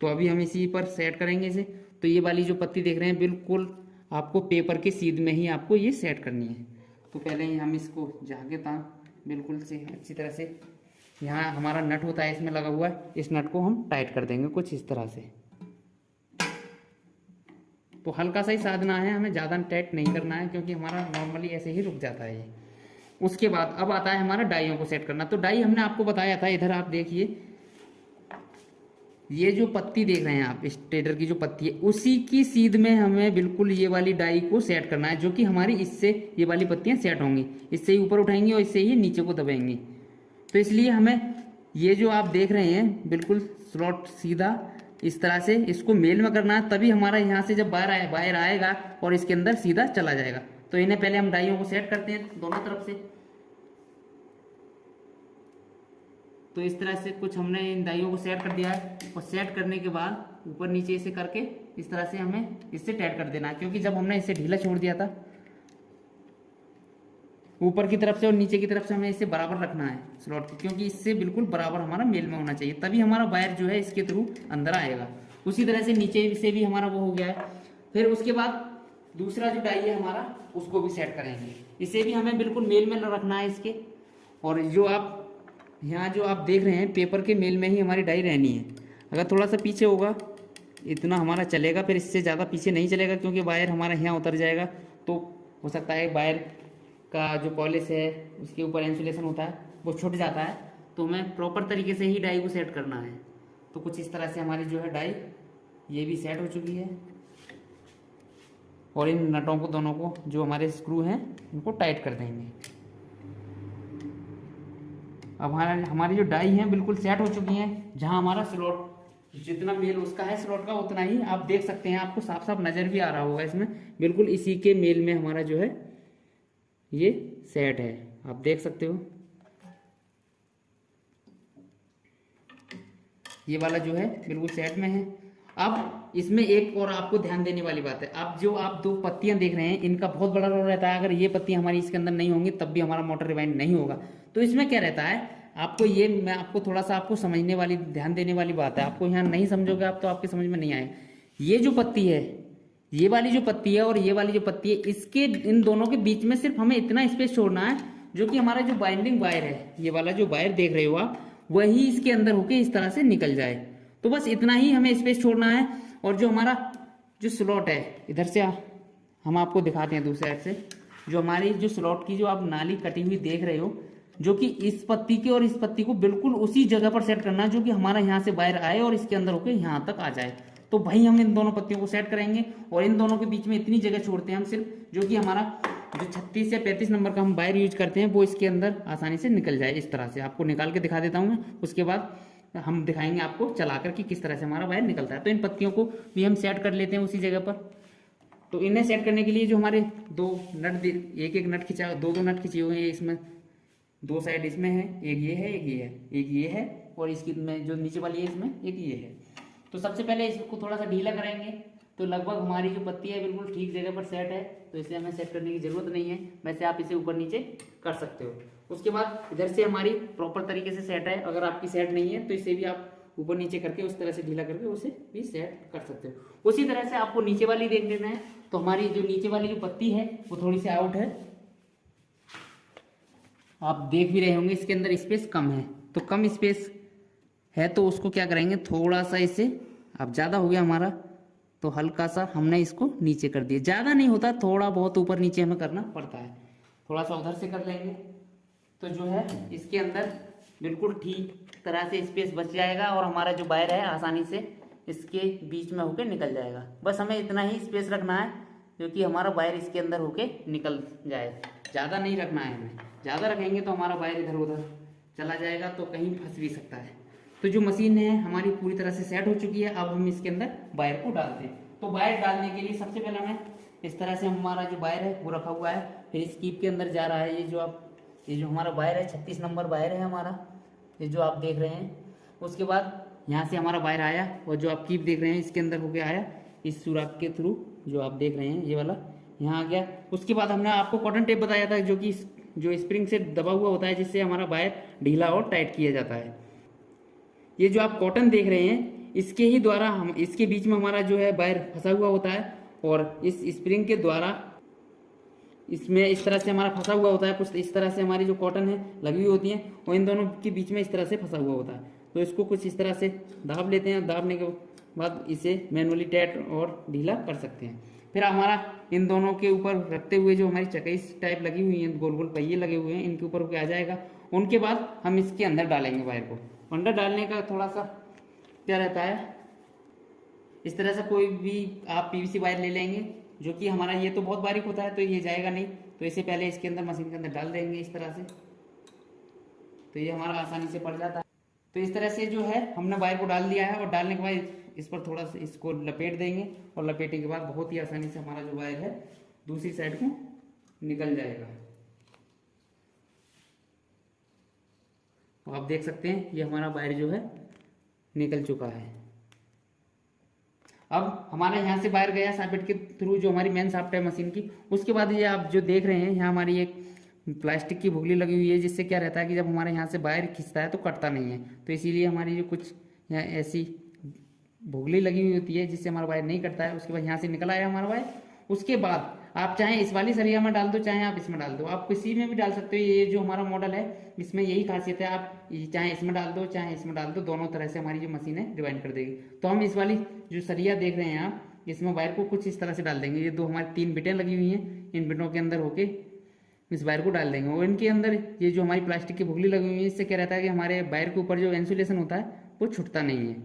तो अभी हम इसी पर सेट करेंगे इसे। तो ये वाली जो पत्ती देख रहे हैं बिल्कुल आपको पेपर के सीध में ही आपको ये सेट करनी है। तो पहले ही हम इसको जाके बिल्कुल से अच्छी तरह से, यहाँ हमारा नट होता है इसमें लगा हुआ है, इस नट को हम टाइट कर देंगे कुछ इस तरह से। तो हल्का सा ही साधना है, हमें ज़्यादा टाइट नहीं करना है, क्योंकि हमारा नॉर्मली ऐसे ही रुक जाता है ये। उसके बाद अब आता है हमारा डाइयों को सेट करना। तो डाई हमने आपको बताया था, इधर आप देखिए ये जो पत्ती देख रहे हैं आप, स्टेटर की जो पत्ती है उसी की सीध में हमें बिल्कुल ये वाली डाई को सेट करना है, जो कि हमारी इससे ये वाली पत्तियां सेट होंगी, इससे ही ऊपर उठाएंगी और इससे ही नीचे को दबाएंगी। तो इसलिए हमें ये जो आप देख रहे हैं बिल्कुल स्लॉट सीधा इस तरह से इसको मेल में करना है, तभी हमारा यहाँ से जब बाहर आएगा और इसके अंदर सीधा चला जाएगा। तो इन्हें पहले हम डाइयों को सेट करते हैं दोनों तरफ से। तो इस तरह से कुछ हमने इन डाइयों को सेट कर दिया है, और सेट करने के बाद ऊपर नीचे इसे करके इस तरह से हमें इससे टाइट कर देना है, क्योंकि जब हमने इसे ढीला छोड़ दिया था ऊपर की तरफ से और नीचे की तरफ से हमें इसे बराबर रखना है स्लॉट, क्योंकि इससे बिल्कुल बराबर हमारा मेल में होना चाहिए, तभी हमारा वायर जो है इसके थ्रू अंदर आएगा। उसी तरह से नीचे से भी हमारा वो हो गया है। फिर उसके बाद दूसरा जो डाई है हमारा उसको भी सेट करेंगे, इसे भी हमें बिल्कुल मेल में रखना है इसके। और जो आप यहाँ जो आप देख रहे हैं पेपर के मेल में ही हमारी डाई रहनी है। अगर थोड़ा सा पीछे होगा इतना हमारा चलेगा, फिर इससे ज़्यादा पीछे नहीं चलेगा, क्योंकि वायर हमारा यहाँ उतर जाएगा। तो हो सकता है वायर का जो पॉलिश है उसके ऊपर इंसुलेशन होता है वो छूट जाता है। तो हमें प्रॉपर तरीके से ही डाई को सेट करना है। तो कुछ इस तरह से हमारी जो है डाई ये भी सेट हो चुकी है, और इन नटों को दोनों को जो हमारे स्क्रू हैं इनको टाइट कर देंगे। अब हमारी जो डाई हैं बिल्कुल सेट हो चुकी हैं। जहां हमारा स्लॉट जितना मेल उसका है स्लॉट का उतना ही आप देख सकते हैं, आपको साफ साफ नज़र भी आ रहा होगा इसमें, बिल्कुल इसी के मेल में हमारा जो है ये सेट है, आप देख सकते हो। ये वाला जो है बिल्कुल सेट में है। अब इसमें एक और आपको ध्यान देने वाली बात है, अब जो आप दो पत्तियां देख रहे हैं इनका बहुत बड़ा रोल रहता है। अगर ये पत्तियां हमारी इसके अंदर नहीं होंगी तब भी हमारा मोटर रिवाइंड नहीं होगा। तो इसमें क्या रहता है, आपको ये मैं आपको थोड़ा सा आपको समझने वाली ध्यान देने वाली बात है। आपको यहाँ नहीं समझोगे आप तो आपके समझ में नहीं आए। ये जो पत्ती है, ये वाली जो पत्ती है और ये वाली जो पत्ती है, इसके इन दोनों के बीच में सिर्फ हमें इतना स्पेस छोड़ना है जो कि हमारा जो बाइंडिंग वायर है, ये वाला जो वायर देख रहे हो आप, वही इसके अंदर होके इस तरह से निकल जाए। तो बस इतना ही हमें स्पेस छोड़ना है। और जो हमारा जो स्लॉट है, इधर से हम आपको दिखाते हैं दूसरे साइड से, जो हमारी जो स्लॉट की जो आप नाली कटी हुई देख रहे हो, जो कि इस पत्ती के और इस पत्ती को बिल्कुल उसी जगह पर सेट करना है जो कि हमारा यहाँ से वायर आए और इसके अंदर होकर यहाँ तक आ जाए। तो भाई हम इन दोनों पत्तियों को सेट करेंगे और इन दोनों के बीच में इतनी जगह छोड़ते हैं हम सिर्फ, जो कि हमारा जो 36 या 35 नंबर का हम वायर यूज करते हैं वो इसके अंदर आसानी से निकल जाए। इस तरह से आपको निकाल के दिखा देता हूँ मैं, उसके बाद हम दिखाएंगे आपको चलाकर कि किस तरह से हमारा वायर निकलता है। तो इन पत्तियों को भी हम सेट कर लेते हैं उसी जगह पर। तो इन्हें सेट करने के लिए जो हमारे दो नट, एक एक नट खिंचा, दो दो नट खिंचे हुए हैं, इसमें दो साइड इसमें है, एक ये है, एक ये है, एक ये है और इसकी में जो नीचे वाली है इसमें एक ये है। तो सबसे पहले इसको थोड़ा सा ढीला करेंगे। तो लगभग हमारी जो पत्ती है बिल्कुल ठीक जगह पर सेट है, तो इसे हमें सेट करने की जरूरत नहीं है। वैसे आप इसे ऊपर नीचे कर सकते हो। उसके बाद इधर से हमारी प्रॉपर तरीके से सेट है। अगर आपकी सेट नहीं है तो इसे भी आप ऊपर नीचे करके उस तरह से ढीला करके उसे भी सेट कर सकते हो। उसी तरह से आपको नीचे वाली देख लेना है। तो हमारी जो नीचे वाली जो पत्ती है वो थोड़ी सी आउट है, आप देख भी रहे होंगे इसके अंदर स्पेस कम है। तो कम स्पेस है तो उसको क्या करेंगे, थोड़ा सा इसे, अब ज़्यादा हो गया हमारा तो हल्का सा हमने इसको नीचे कर दिया। ज़्यादा नहीं होता, थोड़ा बहुत ऊपर नीचे हमें करना पड़ता है। थोड़ा सा उधर से कर लेंगे तो जो है इसके अंदर बिल्कुल ठीक तरह से स्पेस बच जाएगा और हमारा जो वायर है आसानी से इसके बीच में होके निकल जाएगा। बस हमें इतना ही स्पेस रखना है क्योंकि हमारा वायर इसके अंदर होके निकल जाए। ज़्यादा नहीं रखना है हमें, ज़्यादा रखेंगे तो हमारा वायर इधर उधर चला जाएगा तो कहीं फंस भी सकता है। तो जो मशीन है हमारी पूरी तरह से सेट हो चुकी है। अब हम इसके अंदर वायर को डालते हैं। तो वायर डालने के लिए सबसे पहले हमें इस तरह से हमारा जो वायर है वो रखा हुआ है, फिर इस कीप के अंदर जा रहा है। ये जो हमारा वायर है 36 नंबर वायर है हमारा, ये जो आप देख रहे हैं। उसके बाद यहाँ से हमारा वायर आया और जो आप कीप देख रहे हैं इसके अंदर होके आया इस सुराख के थ्रू, जो आप देख रहे हैं ये वाला यहाँ आ गया। उसके बाद हमने आपको कॉटन टेप बताया था जो कि जो स्प्रिंग से दबा हुआ होता है, जिससे हमारा वायर ढीला और टाइट किया जाता है। ये जो आप कॉटन देख रहे हैं इसके ही द्वारा हम इसके बीच में हमारा जो है वायर फंसा हुआ होता है और इस स्प्रिंग के द्वारा इसमें इस तरह से हमारा फंसा हुआ होता है। कुछ इस तरह से हमारी जो कॉटन है लगी हुई होती है और इन दोनों के बीच में इस तरह से फंसा हुआ होता है। तो इसको कुछ इस तरह से दाब लेते हैं। दाबने के बाद इसे मैनुअली टाइट और ढीला कर सकते हैं। फिर हमारा इन दोनों के ऊपर रखते हुए जो हमारी चकई टाइप लगी हुई हैं, गोल गोल पहिए लगे हुए हैं, इनके ऊपर आ जाएगा। उनके बाद हम इसके अंदर डालेंगे वायर को। अंदर डालने का थोड़ा सा क्या रहता है, इस तरह से कोई भी आप पीवीसी वायर ले लेंगे जो कि हमारा ये तो बहुत बारीक होता है तो ये जाएगा नहीं, तो इसे पहले इसके अंदर मशीन के अंदर डाल देंगे इस तरह से, तो ये हमारा आसानी से पड़ जाता है। तो इस तरह से जो है हमने वायर को डाल दिया है और डालने के बाद इस पर थोड़ा सा इसको लपेट देंगे और लपेटने के बाद बहुत ही आसानी से हमारा जो वायर है दूसरी साइड को निकल जाएगा। तो आप देख सकते हैं ये हमारा वायर जो है निकल चुका है। अब हमारा यहाँ से वायर गया सॉकेट के थ्रू जो हमारी मेन शाफ्ट है मशीन की। उसके बाद ये आप जो देख रहे हैं यहाँ हमारी एक प्लास्टिक की भुगली लगी हुई है, जिससे क्या रहता है कि जब हमारे यहाँ से वायर खिंचता है तो कटता नहीं है। तो इसीलिए हमारी जो कुछ यहाँ ऐसी भुगली लगी हुई होती है जिससे हमारा वायर नहीं कटता है। उसके बाद यहाँ से निकल आया हमारा वायर। उसके बाद आप चाहे इस वाली सरिया में डाल दो, चाहे आप इसमें डाल दो, आप किसी में भी डाल सकते हो। ये जो हमारा मॉडल है इसमें यही खासियत है, आप चाहे इसमें डाल दो चाहे इसमें डाल दो, दोनों तरह से हमारी जो मशीन है डिवाइड कर देगी। तो हम इस वाली जो सरिया देख रहे हैं आप, इसमें वायर को कुछ इस तरह से डाल देंगे। ये दो हमारी 3 बिटें लगी हुई हैं, इन बिटों के अंदर होके इस वायर को डाल देंगे और इनके अंदर ये जो हमारी प्लास्टिक की भुगली लगी हुई है, इससे क्या रहता है कि हमारे वायर के ऊपर जो इंसुलेशन होता है वो छूटता नहीं है।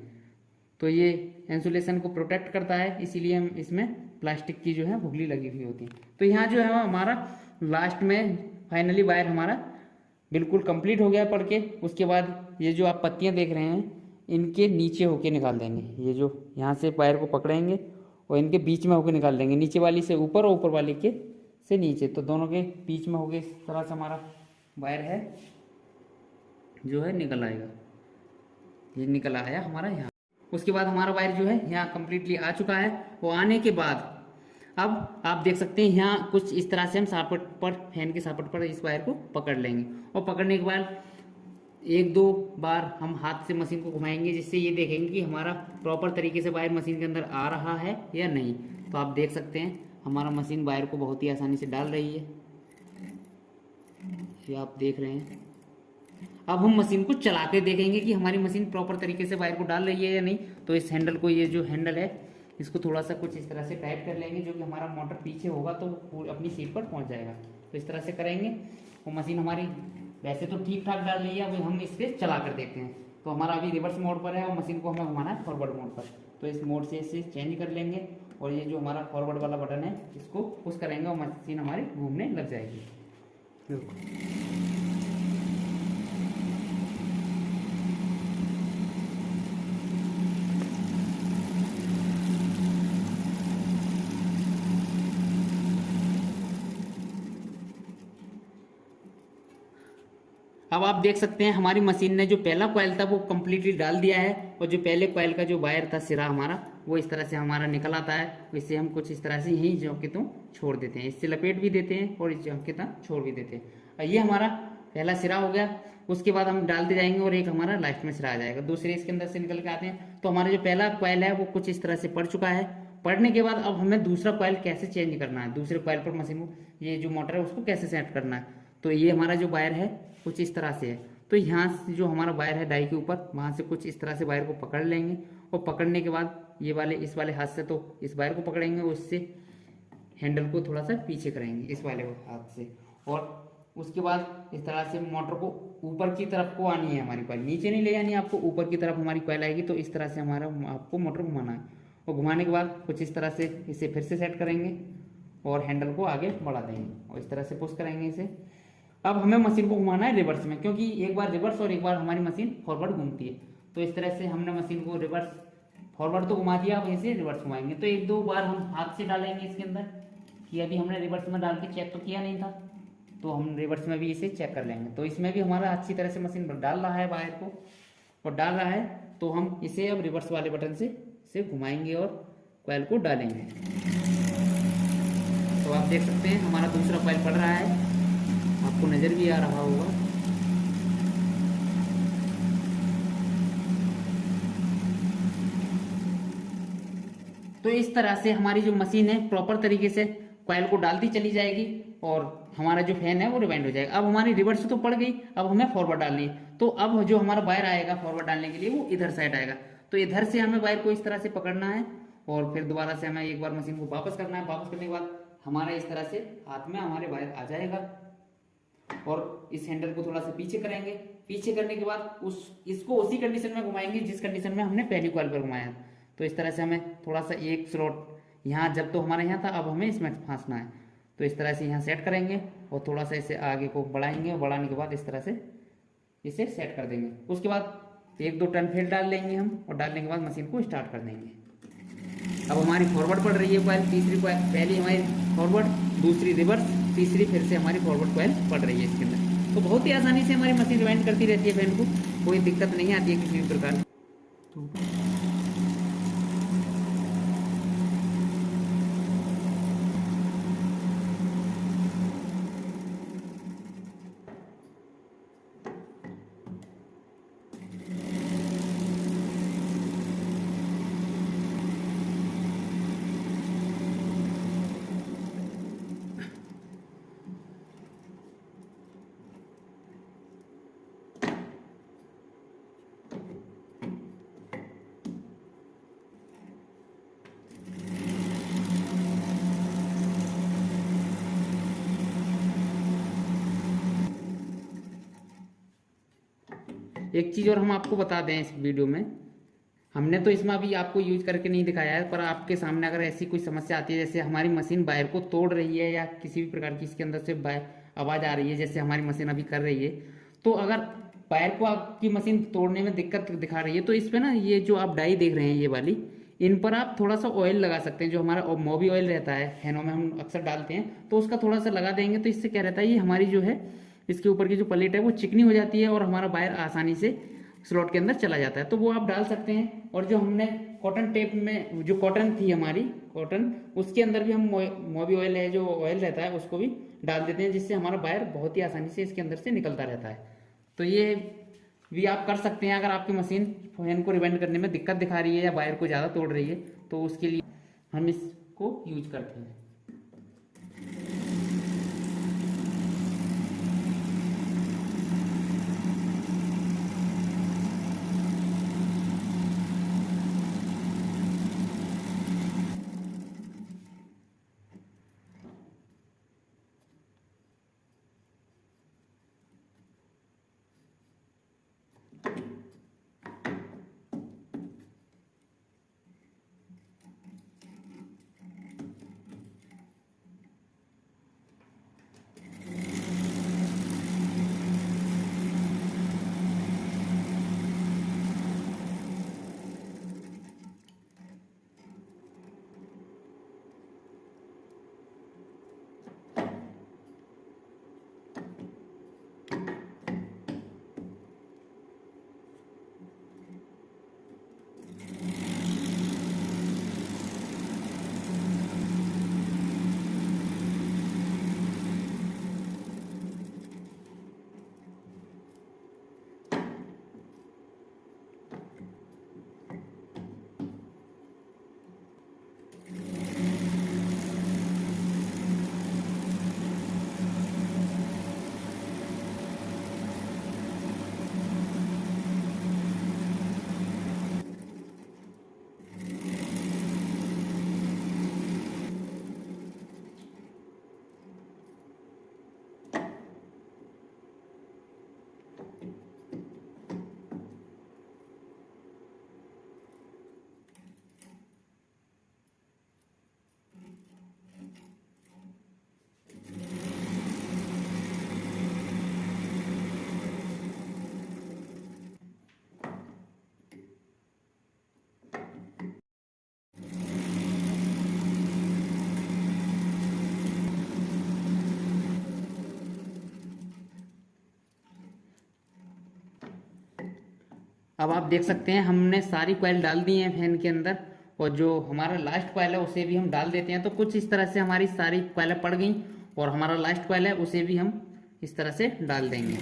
तो ये इंसुलेशन को प्रोटेक्ट करता है, इसीलिए हम इसमें प्लास्टिक की जो है भुगली लगी हुई होती है। तो यहाँ जो है हमारा लास्ट में फाइनली वायर हमारा बिल्कुल कंप्लीट हो गया पड़ के। उसके बाद ये जो आप पत्तियाँ देख रहे हैं इनके नीचे होके निकाल देंगे। ये जो यहाँ से वायर को पकड़ेंगे और इनके बीच में होके निकाल देंगे, नीचे वाली से ऊपर और ऊपर वाली के से नीचे। तो दोनों के बीच में होके इस तरह से हमारा वायर है जो है निकल आएगा। ये निकल आया हमारा यहाँ। उसके बाद हमारा वायर जो है यहाँ कम्प्लीटली आ चुका है। वो आने के बाद अब आप देख सकते हैं यहाँ कुछ इस तरह से हम सापट पर, फैन के सापट पर इस वायर को पकड़ लेंगे और पकड़ने के बाद एक दो बार हम हाथ से मशीन को घुमाएंगे, जिससे ये देखेंगे कि हमारा प्रॉपर तरीके से वायर मशीन के अंदर आ रहा है या नहीं। तो आप देख सकते हैं हमारा मशीन वायर को बहुत ही आसानी से डाल रही है, ये आप देख रहे हैं। अब हम मशीन को चला के देखेंगे कि हमारी मशीन प्रॉपर तरीके से वायर को डाल रही है या नहीं। तो इस हैंडल को, ये जो हैंडल है इसको थोड़ा सा कुछ इस तरह से टाइट कर लेंगे, जो कि हमारा मोटर पीछे होगा तो वो अपनी सीट पर पहुंच जाएगा। तो इस तरह से करेंगे। वो मशीन हमारी वैसे तो ठीक ठाक डाल रही है, अभी हम इस पर चला कर देखते हैं। तो हमारा अभी रिवर्स मोड पर है और मशीन को हमें घुमाना है फॉरवर्ड मोड पर। तो इस मोड से इसे चेंज कर लेंगे और ये जो हमारा फॉरवर्ड वाला बटन है इसको पुश करेंगे और मशीन हमारी घूमने लग जाएगी। अब आप देख सकते हैं हमारी मशीन ने जो पहला कॉइल था वो कम्प्लीटली डाल दिया है और जो पहले कॉइल का जो वायर था सिरा हमारा वो इस तरह से हमारा निकल आता है। इससे हम कुछ इस तरह से यही जोंके छोड़ देते हैं, इससे लपेट भी देते हैं और इस जोंके छोड़ भी देते हैं। ये हमारा पहला सिरा हो गया। उसके बाद हम डालते जाएंगे और एक हमारा लास्ट में सिरा आ जाएगा। दूसरे इसके अंदर से निकल के आते हैं। तो हमारा जो पहला कॉइल है वो कुछ इस तरह से पड़ चुका है। पड़ने के बाद अब हमें दूसरा कॉइल कैसे चेंज करना है, दूसरे कॉइल पर मशीन को, ये जो मोटर है उसको कैसे सेट करना है। तो ये हमारा जो वायर है कुछ इस तरह से है। तो यहाँ से जो हमारा वायर है डाई के ऊपर, वहाँ से कुछ इस तरह से वायर को पकड़ लेंगे और पकड़ने के बाद ये वाले इस वाले हाथ से तो इस वायर को पकड़ेंगे और इससे हैंडल को थोड़ा सा पीछे करेंगे इस वाले हाथ से। और उसके बाद इस तरह से मोटर को ऊपर की तरफ को आनी है हमारी कॉइल, नीचे नहीं ले जानी, आपको ऊपर की तरफ हमारी कॉइल आएगी। तो इस तरह से हमारा आपको मोटर घुमाना है और घुमाने के बाद कुछ इस तरह से इसे फिर से सेट करेंगे और हैंडल को आगे बढ़ा देंगे और इस तरह से पुश करेंगे इसे। अब हमें मशीन को घुमाना है रिवर्स में, क्योंकि एक बार रिवर्स और एक बार हमारी मशीन फॉरवर्ड घूमती है। तो इस तरह से हमने मशीन को रिवर्स फॉरवर्ड तो घुमा दिया, अब इसे रिवर्स घुमाएंगे। तो एक दो बार हम हाथ से डालेंगे इसके अंदर, कि अभी हमने रिवर्स में डाल के चेक तो किया नहीं था, तो हम रिवर्स में भी इसे चेक कर लेंगे। तो इसमें भी हमारा अच्छी तरह से मशीन डाल रहा है वायर को और डाल रहा है। तो हम इसे अब रिवर्स वाले बटन से इसे घुमाएंगे और कॉइल को डालेंगे। तो आप देख सकते हैं हमारा दूसरा कॉइल पड़ रहा है, आपको नजर भी आ रहा होगा। तो इस तरह से हमारी जो मशीन है प्रॉपर तरीके से कॉइल को डालती चली जाएगी और हमारा जो फैन है वो रिवाइंड हो जाएगा। अब हमारी रिवर्स तो पड़ गई, अब हमें फॉरवर्ड डालनी है। तो अब जो हमारा वायर आएगा फॉरवर्ड डालने के लिए वो इधर साइड आएगा। तो इधर से हमें वायर को इस तरह से पकड़ना है और फिर दोबारा से हमें एक बार मशीन को वापस करना है। वापस करने के बाद हमारा इस तरह से हाथ में हमारे वायर आ जाएगा और इस हैंडल को थोड़ा सा पीछे करेंगे। पीछे करने के बाद इसको उसी कंडीशन में घुमाएंगे जिस कंडीशन में हमने पहली कॉइल पर घुमाया। तो इस तरह से हमें थोड़ा सा एक स्लॉट यहाँ, जब तो हमारे यहाँ था, अब हमें इसमें फांसना है। तो इस तरह से यहाँ सेट करेंगे और थोड़ा सा इसे आगे को बढ़ाएंगे और बढ़ाने के बाद इस तरह से इसे सेट कर देंगे। उसके बाद एक दो टर्न फिर डाल लेंगे हम और डालने के बाद मशीन को स्टार्ट कर देंगे। अब हमारी फॉरवर्ड पड़ रही है कॉइल, तीसरी कॉइल, पहली हमारी फॉरवर्ड, दूसरी रिवर्स, तीसरी फिर से हमारी फॉरवर्ड कॉइल पड़ रही है इसके अंदर। तो बहुत ही आसानी से हमारी मशीन रिवाइंड करती रहती है फैन को, कोई दिक्कत नहीं आती है किसी भी प्रकार। एक चीज़ और हम आपको बता दें इस वीडियो में, हमने तो इसमें अभी आपको यूज करके नहीं दिखाया है, पर आपके सामने अगर ऐसी कोई समस्या आती है, जैसे हमारी मशीन वायर को तोड़ रही है या किसी भी प्रकार की इसके अंदर से आवाज़ आ रही है, जैसे हमारी मशीन अभी कर रही है, तो अगर वायर को आपकी मशीन तोड़ने में दिक्कत दिखा रही है तो इस पर ना ये जो आप डाई देख रहे हैं ये वाली, इन पर आप थोड़ा सा ऑयल लगा सकते हैं। जो हमारा मोबी ऑयल रहता है फैनों में हम अक्सर डालते हैं, तो उसका थोड़ा सा लगा देंगे। तो इससे क्या रहता है, ये हमारी जो है इसके ऊपर की जो प्लेट है वो चिकनी हो जाती है और हमारा वायर आसानी से स्लॉट के अंदर चला जाता है, तो वो आप डाल सकते हैं। और जो हमने कॉटन टेप में जो कॉटन थी हमारी कॉटन, उसके अंदर भी हम मोबी ऑयल है जो ऑयल रहता है उसको भी डाल देते हैं, जिससे हमारा वायर बहुत ही आसानी से इसके अंदर से निकलता रहता है। तो ये भी आप कर सकते हैं अगर आपकी मशीन फैन को रिवेंड करने में दिक्कत दिखा रही है या वायर को ज़्यादा तोड़ रही है, तो उसके लिए हम इसको यूज करते हैं। अब आप देख सकते हैं हमने सारी कॉइल डाल दी है फैन के अंदर, और जो हमारा लास्ट कॉइल है उसे भी हम डाल देते हैं। तो कुछ इस तरह से हमारी सारी कॉइलें पड़ गई, और हमारा लास्ट कॉइल है उसे भी हम इस तरह से डाल देंगे।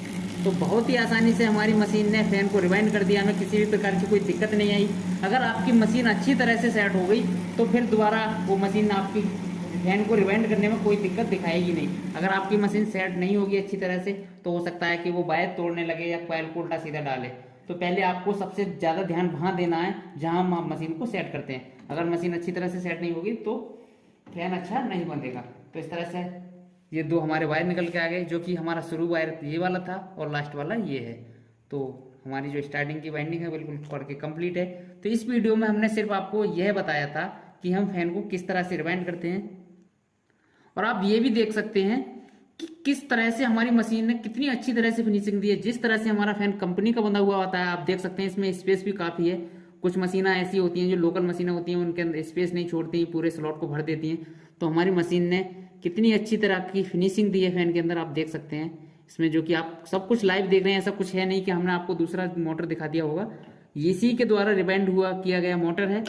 तो बहुत ही आसानी से हमारी मशीन ने फैन को रिवाइंड कर दिया, हमें किसी भी प्रकार की कोई दिक्कत नहीं आई। अगर आपकी मशीन अच्छी तरह से सेट हो गई तो फिर दोबारा वो मशीन आपकी फैन को रिवाइंड करने में कोई दिक्कत दिखाएगी नहीं। अगर आपकी मशीन सेट नहीं होगी अच्छी तरह से तो हो सकता है कि वो वायर तोड़ने लगे या कॉइल को उल्टा सीधा डाले। तो पहले आपको सबसे ज़्यादा ध्यान वहाँ देना है जहाँ हम मशीन को सेट करते हैं। अगर मशीन अच्छी तरह से सेट नहीं होगी तो फैन अच्छा नहीं बनेगा। तो इस तरह से ये दो हमारे वायर निकल के आ गए, जो कि हमारा शुरू वायर ये वाला था और लास्ट वाला ये है। तो हमारी जो स्टार्टिंग की वाइंडिंग है बिल्कुल करके कंप्लीट है। तो इस वीडियो में हमने सिर्फ आपको यह बताया था कि हम फैन को किस तरह से रिवाइंड करते हैं, और आप ये भी देख सकते हैं कि किस तरह से हमारी मशीन ने कितनी अच्छी तरह से फिनिशिंग दी है। जिस तरह से हमारा फैन कंपनी का बना हुआ होता है, आप देख सकते हैं इसमें स्पेस भी काफ़ी है। कुछ मशीनें ऐसी होती हैं जो लोकल मशीनें होती हैं उनके अंदर स्पेस नहीं छोड़ती, पूरे स्लॉट को भर देती हैं। तो हमारी मशीन ने कितनी अच्छी तरह की फिनिशिंग दी है फैन के अंदर, आप देख सकते हैं इसमें। जो कि आप सब कुछ लाइव देख रहे हैं, ऐसा कुछ है नहीं कि हमने आपको दूसरा मोटर दिखा दिया होगा। इसी के द्वारा रिवाइंड हुआ किया गया मोटर है,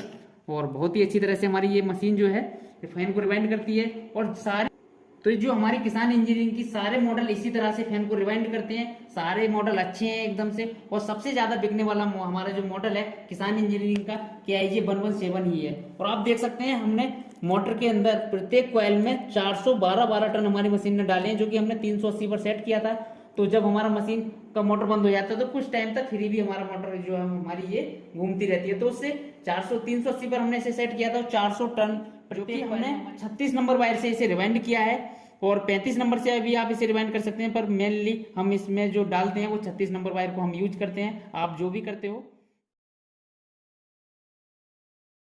और बहुत ही अच्छी तरह से हमारी ये मशीन जो है फैन को रिवाइंड करती है। और सारे तो जो हमारी किसान इंजीनियरिंग की सारे मॉडल इसी तरह से फैन को रिवाइंड करते हैं। सारे मॉडल अच्छे हैं एकदम से, और सबसे ज्यादा बिकने वाला हमारा जो मॉडल है किसान इंजीनियरिंग का KIJ 117 ही है। और आप देख सकते हैं हमने मोटर के अंदर प्रत्येक कॉइल में 412 टन हमारी मशीन ने डाले हैं, जो कि हमने 380 पर सेट किया था। तो जब हमारा मशीन का मोटर बंद हो जाता है तो कुछ टाइम तक फिर भी हमारा मोटर जो है हमारी ये घूमती रहती है। तो उससे 380 पर हमने इसे सेट किया था, 400 टन, जो कि हमने 36 नंबर वायर से इसे रिवाइंड किया है, और 35 नंबर से भी आप इसे रिवाइंड कर सकते हैं। पर मेनली हम इसमें जो डालते हैं वो 36 नंबर वायर को हम यूज करते हैं। आप जो भी करते हो